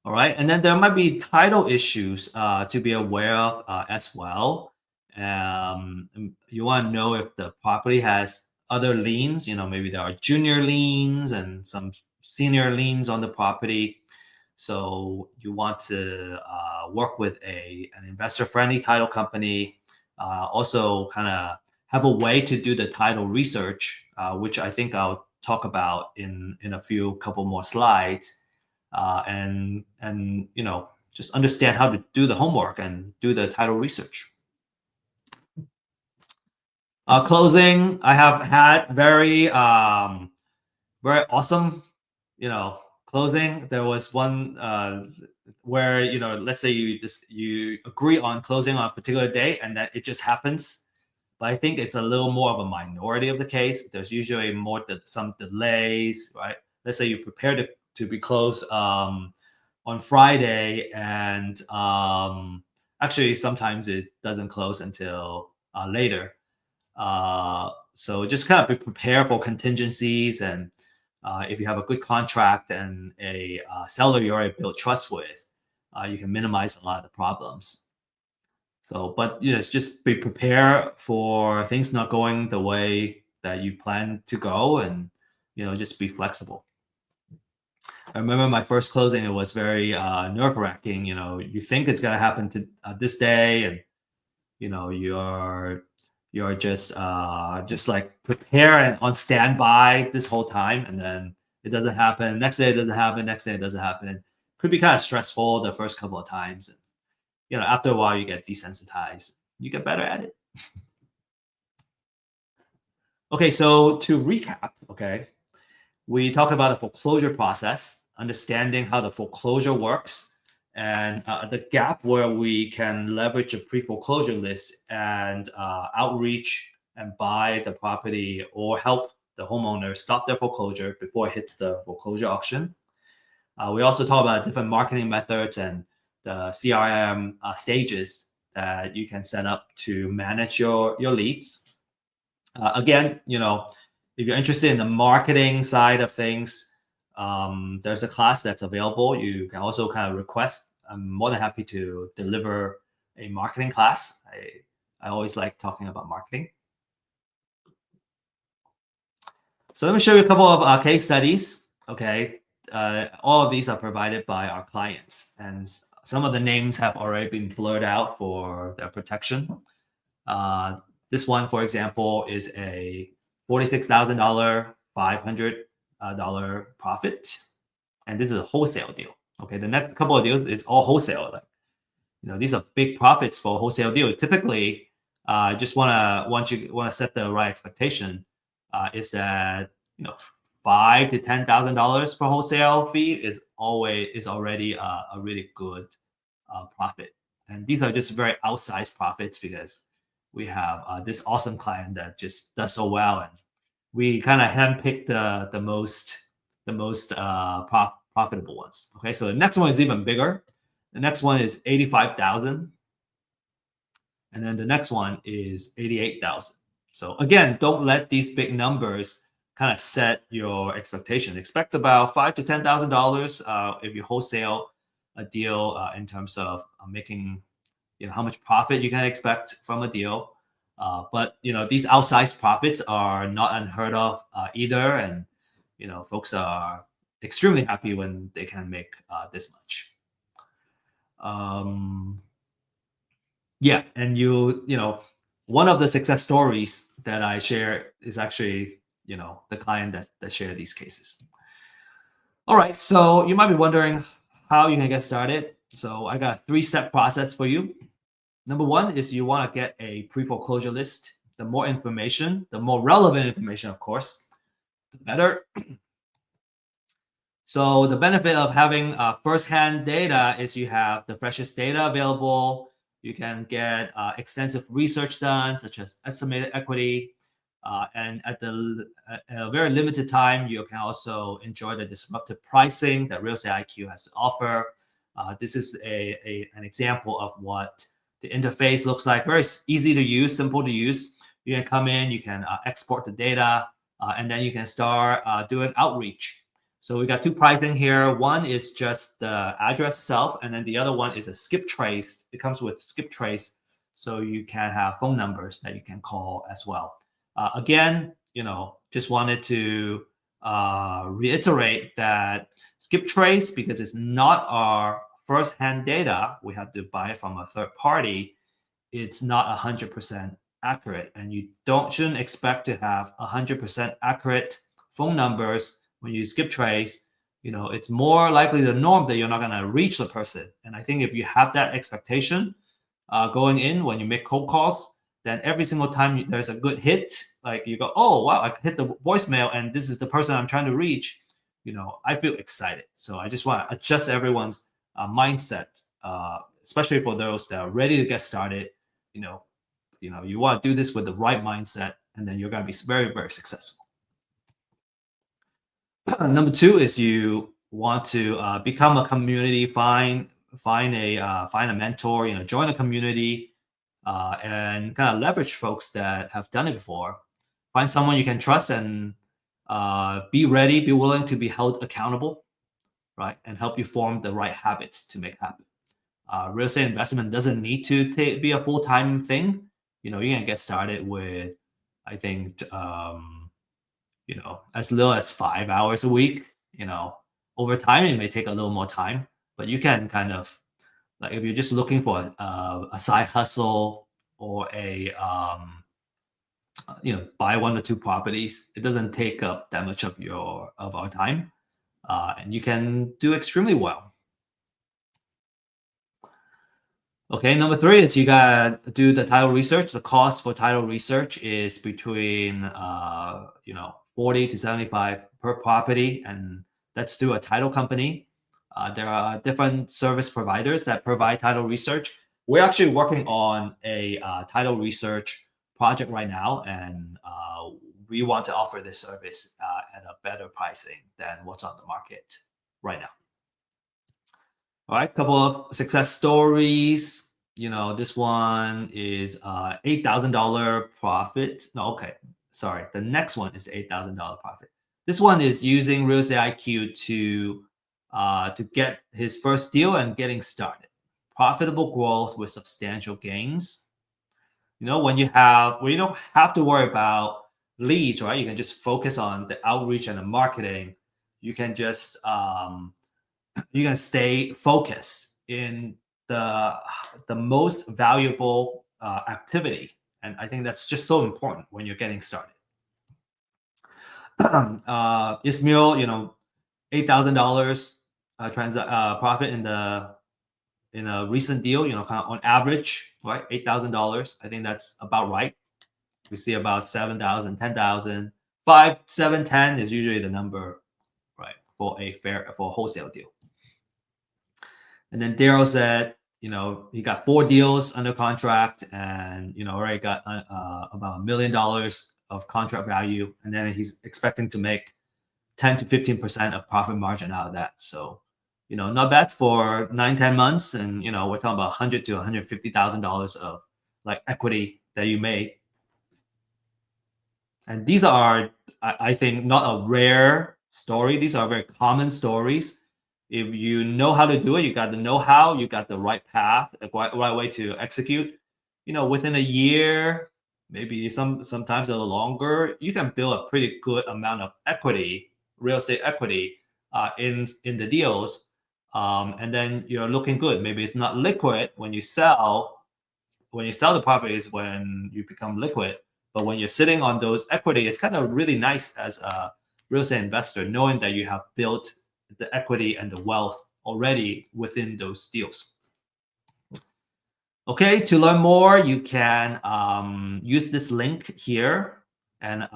All right, and then there might be title issues to be aware of as well. You want to know if the property has other liens. Maybe there are junior liens and some senior liens on the property. So you want to work with an investor-friendly title company. Also, kind of have a way to do the title research, which I think I'll talk about in a few couple more slides, and just understand how to do the homework and do the title research. Closing, I have had very awesome, closing. There was one where let's say you agree on closing on a particular day, and that it just happens. But I think it's a little more of a minority of the case. There's usually some delays, right? Let's say you prepare to be closed on Friday, and actually sometimes it doesn't close until later. So just kind of be prepared for contingencies, and if you have a good contract and a seller you already built trust with, you can minimize a lot of the problems. So, but it's just be prepared for things not going the way that you plan to go, and just be flexible. I remember my first closing; it was very nerve wracking. You think it's gonna happen to this day, and you're just like prepare and on standby this whole time, and then it doesn't happen. Next day it doesn't happen. Next day it doesn't happen. Could be kind of stressful the first couple of times. After a while you get desensitized. You get better at it. Okay, so to recap, okay, we talked about the foreclosure process, understanding how the foreclosure works, and the gap where we can leverage a pre-foreclosure list and outreach and buy the property or help the homeowner stop their foreclosure before it hits the foreclosure auction. We also talk about different marketing methods and the CRM stages that you can set up to manage your leads. Again, if you're interested in the marketing side of things, there's a class that's available. You can also kind of request. I'm more than happy to deliver a marketing class. I always like talking about marketing. So let me show you a couple of case studies. Okay, all of these are provided by our clients, and some of the names have already been blurred out for their protection. This one, for example, is a $46,000, $500 profit, and this is a wholesale deal. Okay, the next couple of deals is all wholesale. These are big profits for a wholesale deal. Typically, just once you want to set the right expectation, is that $5,000 to $10,000 per wholesale fee is already a really good profit. And these are just very outsized profits because we have this awesome client that just does so well, and we kind of handpick the most profitable ones. Okay, so the next one is even bigger. The next one is 85,000, and then the next one is 88,000. So again, don't let these big numbers kind of set your expectation. Expect about $5,000 to $10,000 if you wholesale a deal in terms of making how much profit you can expect from a deal. But these outsized profits are not unheard of either, and folks are extremely happy when they can make this much. Yeah, and one of the success stories that I share is actually the client that share these cases. All right, so you might be wondering how you can get started. So I got a 3-step process for you. Number one is you want to get a pre-foreclosure list. The more information, the more relevant information, of course, the better. So the benefit of having first-hand data is you have the freshest data available. You can get extensive research done, such as estimated equity, and at a very limited time, you can also enjoy the disruptive pricing that Real Estate IQ has to offer. This is an example of what the interface looks like. Very easy to use, simple to use. You can come in, you can export the data, and then you can start doing outreach. So we got 2 pricing here. One is just the address itself, and then the other one is a skip trace. It comes with skip trace, so you can have phone numbers that you can call as well. Again, just wanted to reiterate that skip trace, because it's not our first-hand data, we have to buy it from a third party. It's not 100% accurate, and you shouldn't expect to have 100% accurate phone numbers when you skip trace. It's more likely the norm that you're not going to reach the person. And I think if you have that expectation going in when you make cold calls, then every single time there's a good hit, like you go, oh wow, I hit the voicemail and this is the person I'm trying to reach. I feel excited. So I just want to adjust everyone's mindset, especially for those that are ready to get started. You want to do this with the right mindset, and then you're going to be very, very successful. Number 2 is you want to become a community, find a mentor, join a community, and kind of leverage folks that have done it before. Find someone you can trust, and be ready, be willing to be held accountable, right? And help you form the right habits to make happen. Real estate investment doesn't need to be a full-time thing. You can get started with, I think, as little as 5 hours a week. Over time, it may take a little more time, but you can kind of, like, if you're just looking for a side hustle, or buy 1 or 2 properties, it doesn't take up that much of our time, and you can do extremely well. Okay, number 3 is you gotta do the title research. The cost for title research is between 40 to 75 per property, and that's through a title company. There are different service providers that provide title research. We're actually working on a title research project right now, and we want to offer this service at a better pricing than what's on the market right now. All right, couple of success stories. This one is $8,000 profit. No, okay, sorry. The next one is the $8,000 profit. This one is using Real Estate IQ to get his first deal and getting started. Profitable growth with substantial gains. When you don't have to worry about leads, right? You can just focus on the outreach and the marketing. You can just you can stay focused in the most valuable activity, and I think that's just so important when you're getting started. Ismail, $8,000 profit in a recent deal. Kind of on average, right? $8,000. I think that's about right. We see about 7,000, 10,000, 5, 7, 10 is usually the number, right, for a wholesale deal. And then Daryl said, he got 4 deals under contract, and already got about $1 million of contract value, and then he's expecting to make 10 to 15% of profit margin out of that. So, not bad for 9-10 months, and we're talking about $100,000 to $150,000 of like equity that you made. And these are, I think, not a rare story. These are very common stories. If you know how to do it, you got the know-how, you got the right path, the right way to execute. Within a year, maybe sometimes a little longer, you can build a pretty good amount of equity, real estate equity, in the deals, and then you're looking good. Maybe it's not liquid when you sell. When you sell the properties, when you become liquid, But when you're sitting on those equity, it's kind of really nice as a real estate investor, knowing that you have built the equity and the wealth already within those deals. Okay, to learn more, you can use this link here. And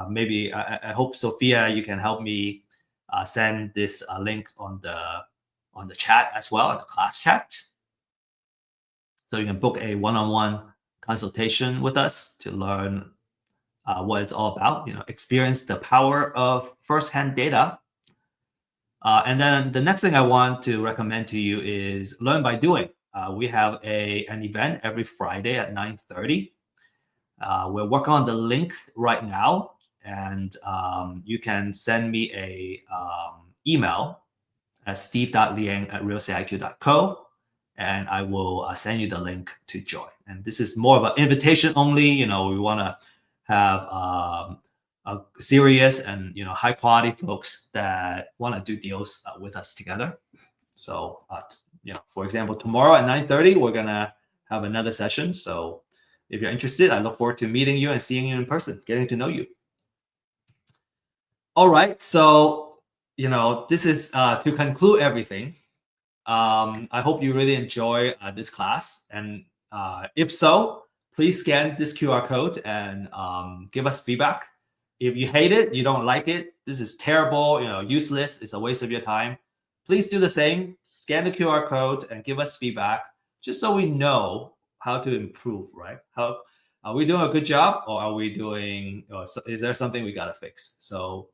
maybe I hope Sophia, you can help me send this link on the chat as well, on the class chat. So you can book a one-on-one consultation with us to learn what it's all about. Experience the power of firsthand data. And then the next thing I want to recommend to you is learn by doing. We have an event every Friday at 9:30. We're working on the link right now, and you can send me a email at steve.liang@realestateiq.co, and I will send you the link to join. And this is more of an invitation only. We want to have a serious and high quality folks that want to do deals with us together. So for example, tomorrow at 9:30 we're gonna have another session. So if you're interested, I look forward to meeting you and seeing you in person, getting to know you. All right, so this is to conclude everything. I hope you really enjoy this class, and if so, please scan this QR code and give us feedback. If you hate it, you don't like it, this is terrible, useless, it's a waste of your time, please do the same. Scan the QR code and give us feedback, just so we know how to improve, right? How are we doing a good job, or are we doing, or is there something we got to fix? So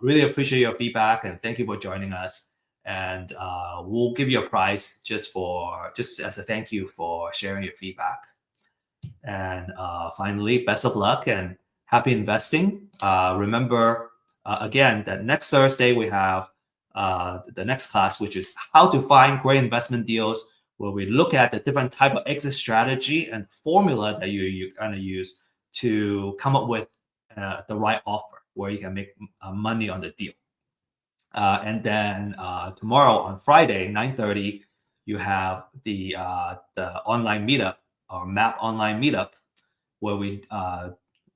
really appreciate your feedback, and thank you for joining us. And we'll give you a prize just as a thank you for sharing your feedback. And finally, best of luck and happy investing. Remember, again, that next Thursday we have the next class, which is how to find great investment deals, where we look at the different type of exit strategy and formula that you're going to use to come up with the right offer where you can make money on the deal. And then tomorrow on Friday, 9:30, you have the online meetup, or MAP online meetup, where we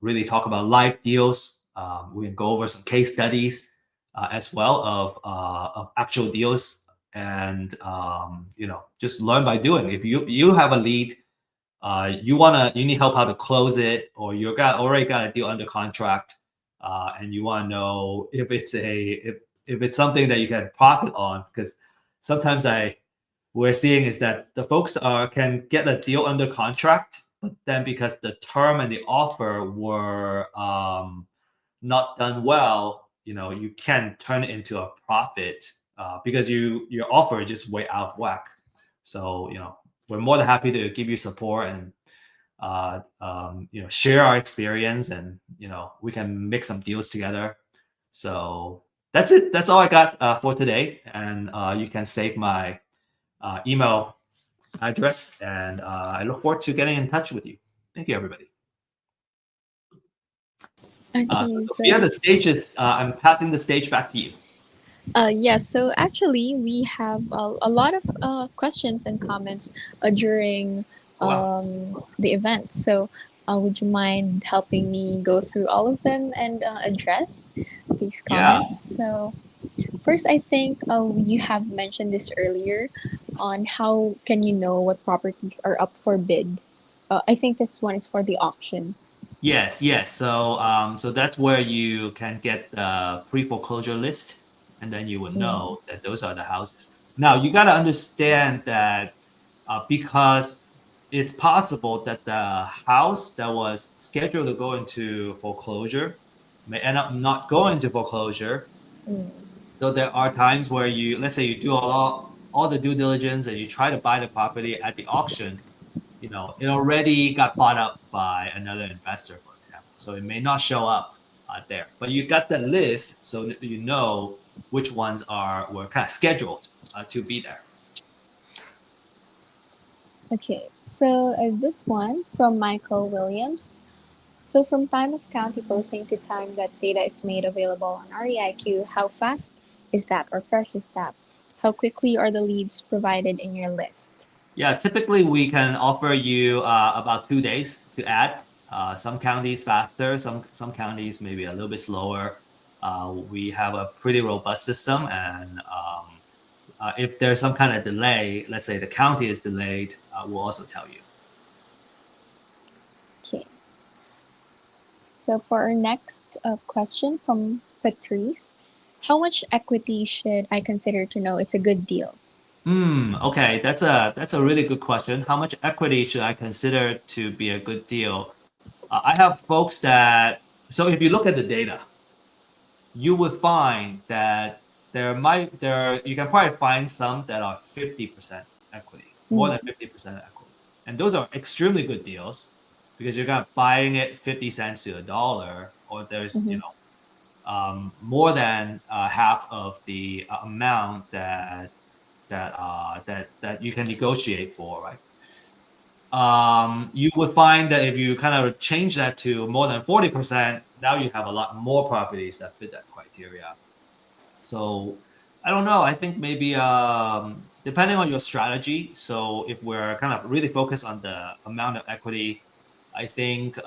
really talk about live deals. We can go over some case studies as well of actual deals, and just learn by doing. If you have a lead, you need help how to close it, or already got a deal under contract, and you want to know if it's something that you can profit on, because sometimes we're seeing is that the folks can get a deal under contract, but then because the term and the offer were not done well, you can turn it into a profit because your offer is just way out of whack. So we're more than happy to give you support and share our experience, and we can make some deals together. So that's it. That's all I got for today. And you can save my email address, and I look forward to getting in touch with you. Thank you, everybody. So
Okay,
Sophia,
so
the stage is, I'm passing the stage back to you.
yes, so actually we have a lot of questions and comments during
Oh, wow.
the event. So would you mind helping me go through all of them and address these
Yeah.
comments? So first, I think you have mentioned this earlier on how can you know what properties are up for bid. I think this one is for the auction.
Yes, yes. So that's where you can get the pre-foreclosure list, and then you will
Mm,
know that those are the houses. Now you got to understand that because it's possible that the house that was scheduled to go into foreclosure may end up not going to foreclosure.
mm,
So there are times where let's say you do all the due diligence and you try to buy the property at the auction, it already got bought up by another investor, for example. So it may not show up there, but you got the list, so that you know which ones were kind of scheduled to be there.
Okay, so this one from Michael Williams. So from time of county posting to time that data is made available on REIQ, how fast is that or fresh is that? How quickly are the leads provided in your list?
Yeah, typically we can offer you about 2 days to add. Some counties faster, some counties maybe a little bit slower. We have a pretty robust system, and if there's some kind of delay, let's say the county is delayed, we'll also tell you.
Okay. So for our next question from Patrice, how much equity should I consider to know it's a good deal?
Okay, that's a really good question. How much equity should I consider to be a good deal? I have folks that so if you look at the data, you would find that there you can probably find some that are 50% equity, more
Mm,
than 50% equity. And those are extremely good deals because you're kind of buying it 50 cents to a dollar, or there's,
mm-hmm,
more than half of the amount that you can negotiate for, right? You would find that if you kind of change that to more than 40%, now you have a lot more properties that fit that criteria. So I don't know. I think maybe depending on your strategy. So if we're kind of really focused on the amount of equity, I think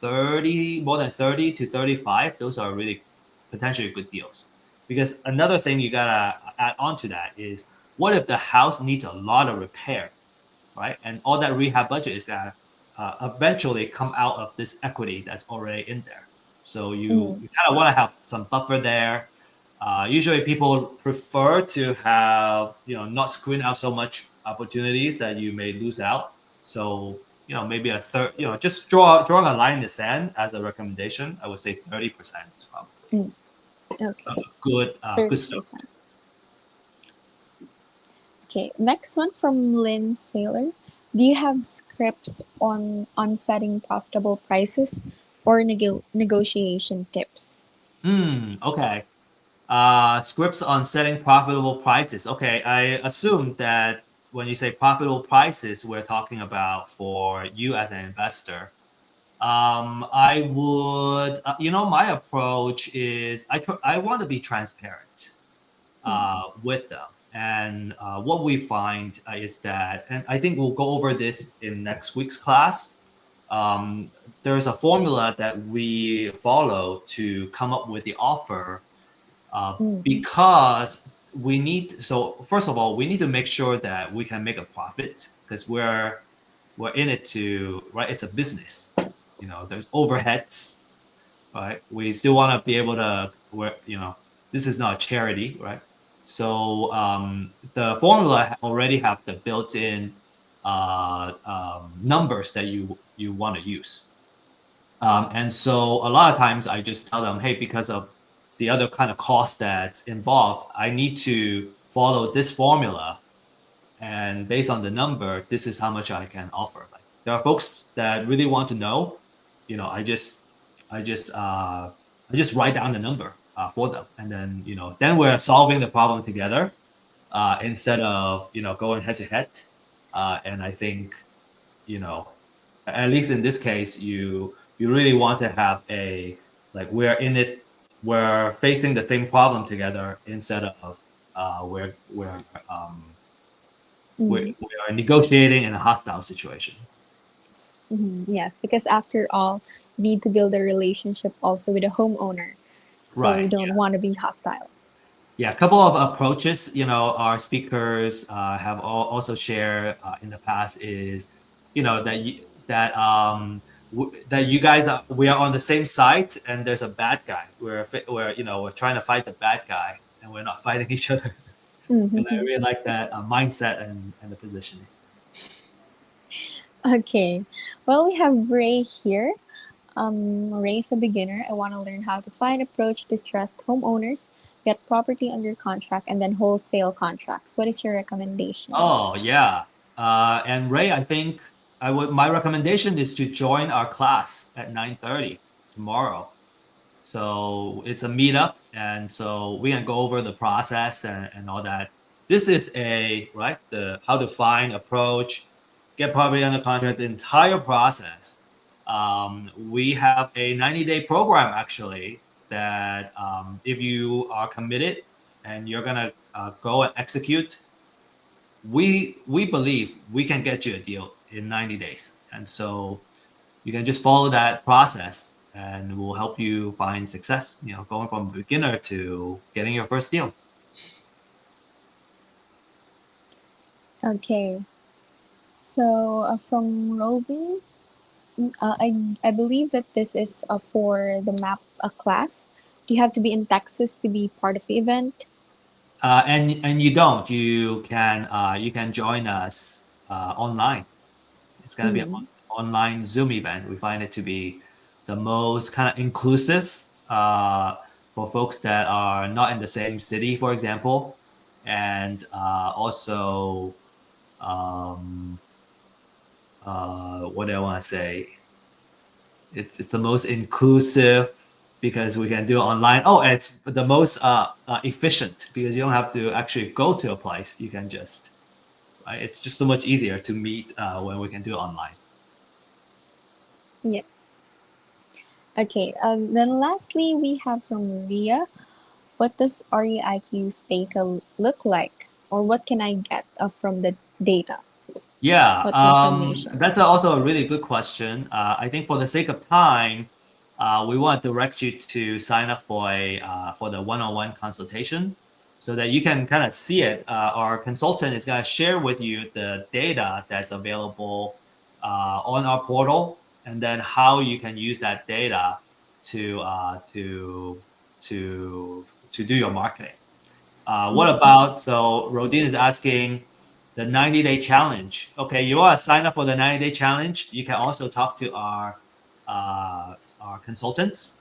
30, more than 30 to 35, those are really potentially good deals. Because another thing you gotta add on to that is what if the house needs a lot of repair, right? And all that rehab budget is gonna eventually come out of this equity that's already in there. So
mm,
you kind of want to have some buffer there. Usually, people prefer to have not screen out so much opportunities that you may lose out. So maybe a third, just drawing a line in the sand as a recommendation. I would say 30% is probably
mm.
a
Okay,
good start.
30%. Okay, next one from Lynn Saylor. Do you have scripts on setting profitable prices or negotiation tips?
Okay. Scripts on setting profitable prices. Okay, I assume that when you say profitable prices, we're talking about for you as an investor. I would, my approach is I want to be transparent
Mm,
with them. And what we find is that, and I think we'll go over this in next week's class. Um, there's a formula that we follow to come up with the offer
mm,
because we need. So first of all, we need to make sure that we can make a profit because we're in it to right. It's a business. There's overheads, right? We still want to be able to. This is not a charity, right? So the formula already have the built-in numbers that you want to use. And so a lot of times I just tell them, hey, because of the other kind of cost that's involved, I need to follow this formula. And based on the number, this is how much I can offer. Like there are folks that really want to know, you know, I just, I just, uh, I just write down the number for them, and then we're solving the problem together instead of going head to head. And I think you know at least in this case you really want to have a like we're facing the same problem together instead of um
mm,
we are negotiating in a hostile situation.
Yes, because after all, you need to build a relationship also with the homeowner. So
Right.
you don't want to be hostile.
Yeah, a couple of approaches, our speakers have also shared in the past is, that you guys we are on the same side and there's a bad guy. We're trying to fight the bad guy and we're not fighting each other. And I
Mm-hmm.
really like that mindset and the positioning.
Okay. Well, we have Ray here. Ray's a beginner. I want to learn how to find, approach distressed homeowners, get property under contract, and then wholesale contracts. What is your recommendation?
Oh yeah. And Ray, I think my recommendation is to join our class at 9:30 tomorrow. So it's a meetup, and so we can go over the process and all that. This is the how to find, approach, get property under contract, the entire process. We have a 90-day program actually that if you are committed and you're gonna go and execute, we believe we can get you a deal in 90 days. And so you can just follow that process and we'll help you find success, going from beginner to getting your first deal.
Okay. So from Robin, I believe that this is for the map class. Do you have to be in Texas to be part of the event?
And you don't. You can join us online. It's gonna be an
Mm,
online Zoom event. We find it to be the most kind of inclusive for folks that are not in the same city, for example, and also um, what do I want to say? It's the most inclusive because we can do it online. Oh, and it's the most efficient because you don't have to actually go to a place. You can just right. It's just so much easier to meet when we can do it online.
yes. Okay. Then lastly, we have from Maria. What does REIQ's data look like, or what can I get from the data?
Yeah,
What information?
that's also a really good question. I think for the sake of time, we want to direct you to sign up for the one-on-one consultation, so that you can kind of see it. Our consultant is going to share with you the data that's available on our portal, and then how you can use that data to uh, to to do your marketing. What
Mm-hmm.
about, so Rodin is asking the 90-day challenge. Okay, you want to sign up for the 90-day challenge. You can also talk to our consultants,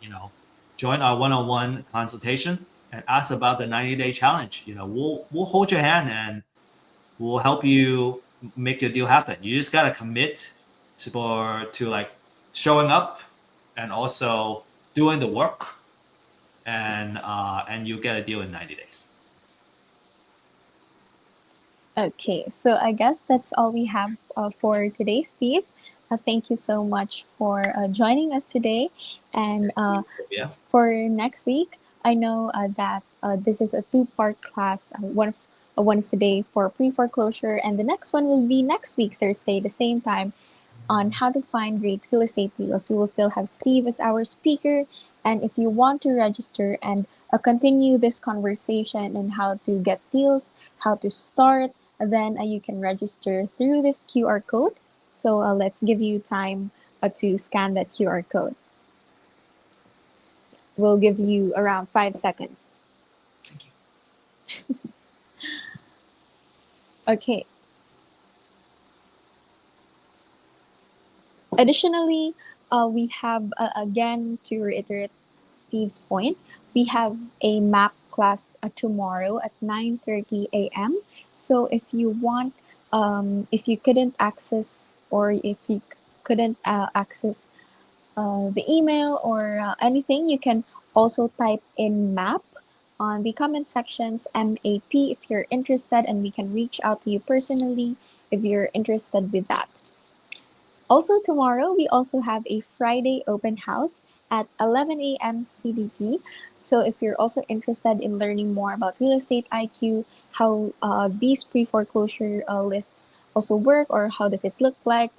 join our one-on-one consultation and ask about the 90-day challenge. We'll hold your hand and we'll help you make your deal happen. You just gotta commit to like showing up and also doing the work, and you get a deal in 90 days.
Okay, so I guess that's all we have for today, Steve. Thank you so much for joining us today. And
Thank you, Sylvia.
for next week, I know that this is a two-part class. One is today for pre-foreclosure, and the next one will be next week, Thursday, the same time, on how to find great real estate deals. We will still have Steve as our speaker. And if you want to register and continue this conversation on how to get deals, how to start, then you can register through this QR code. So let's give you time to scan that QR code. We'll give you around 5 seconds.
Thank you.
Okay. Additionally, we have, again, to reiterate Steve's point, we have a map class tomorrow at 9:30 a.m. So if you couldn't access, or if you couldn't access the email or anything, you can also type in map on the comment sections, MAP, if you're interested, and we can reach out to you personally if you're interested with that. Also tomorrow, we also have a Friday open house at 11 a.m. CDT. So if you're also interested in learning more about real estate IQ, how these pre-foreclosure lists also work, or how does it look like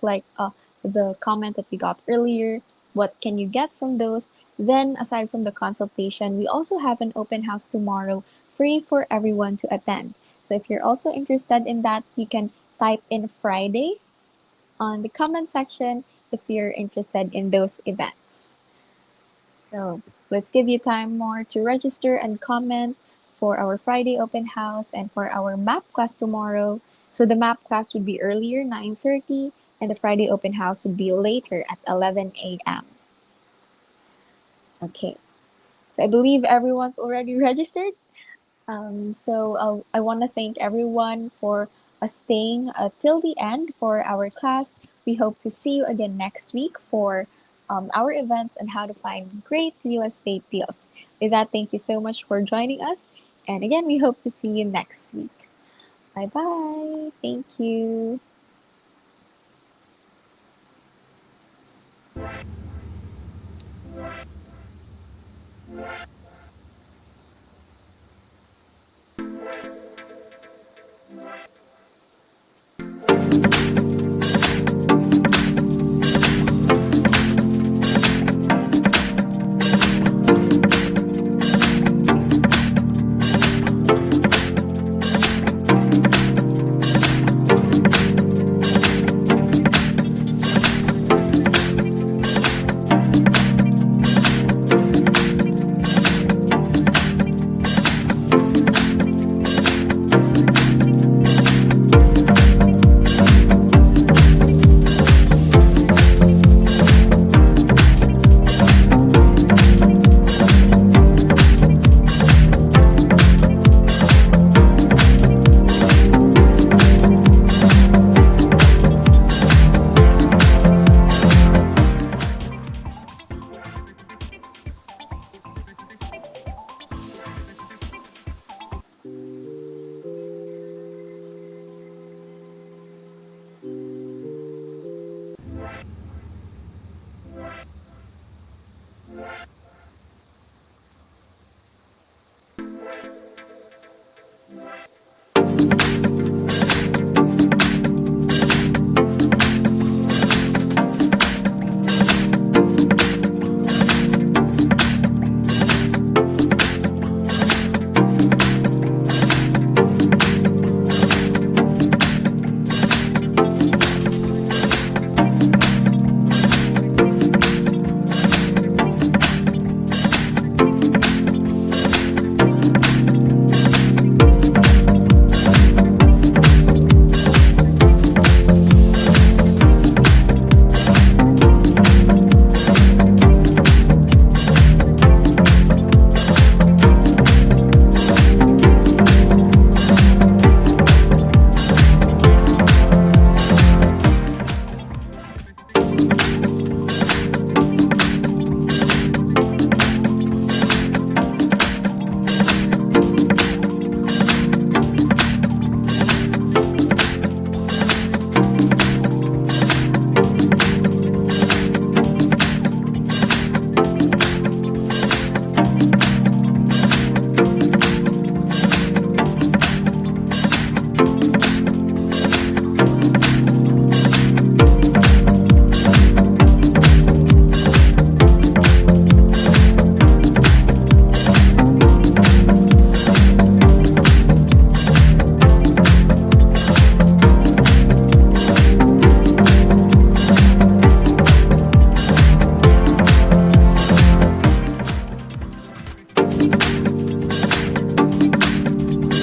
the comment that we got earlier, what can you get from those? Then aside from the consultation, we also have an open house tomorrow, free for everyone to attend. So if you're also interested in that, you can type in Friday on the comment section if you're interested in those events. So let's give you time more to register and comment for our Friday open house and for our map class tomorrow. So the map class would be earlier, 9:30, and the Friday open house would be later at 11 a.m. Okay, so I believe everyone's already registered. So I want to thank everyone for staying till the end for our class. We hope to see you again next week for our events and how to find great real estate deals. With that, thank you so much for joining us. And again, we hope to see you next week. Bye bye. Thank you.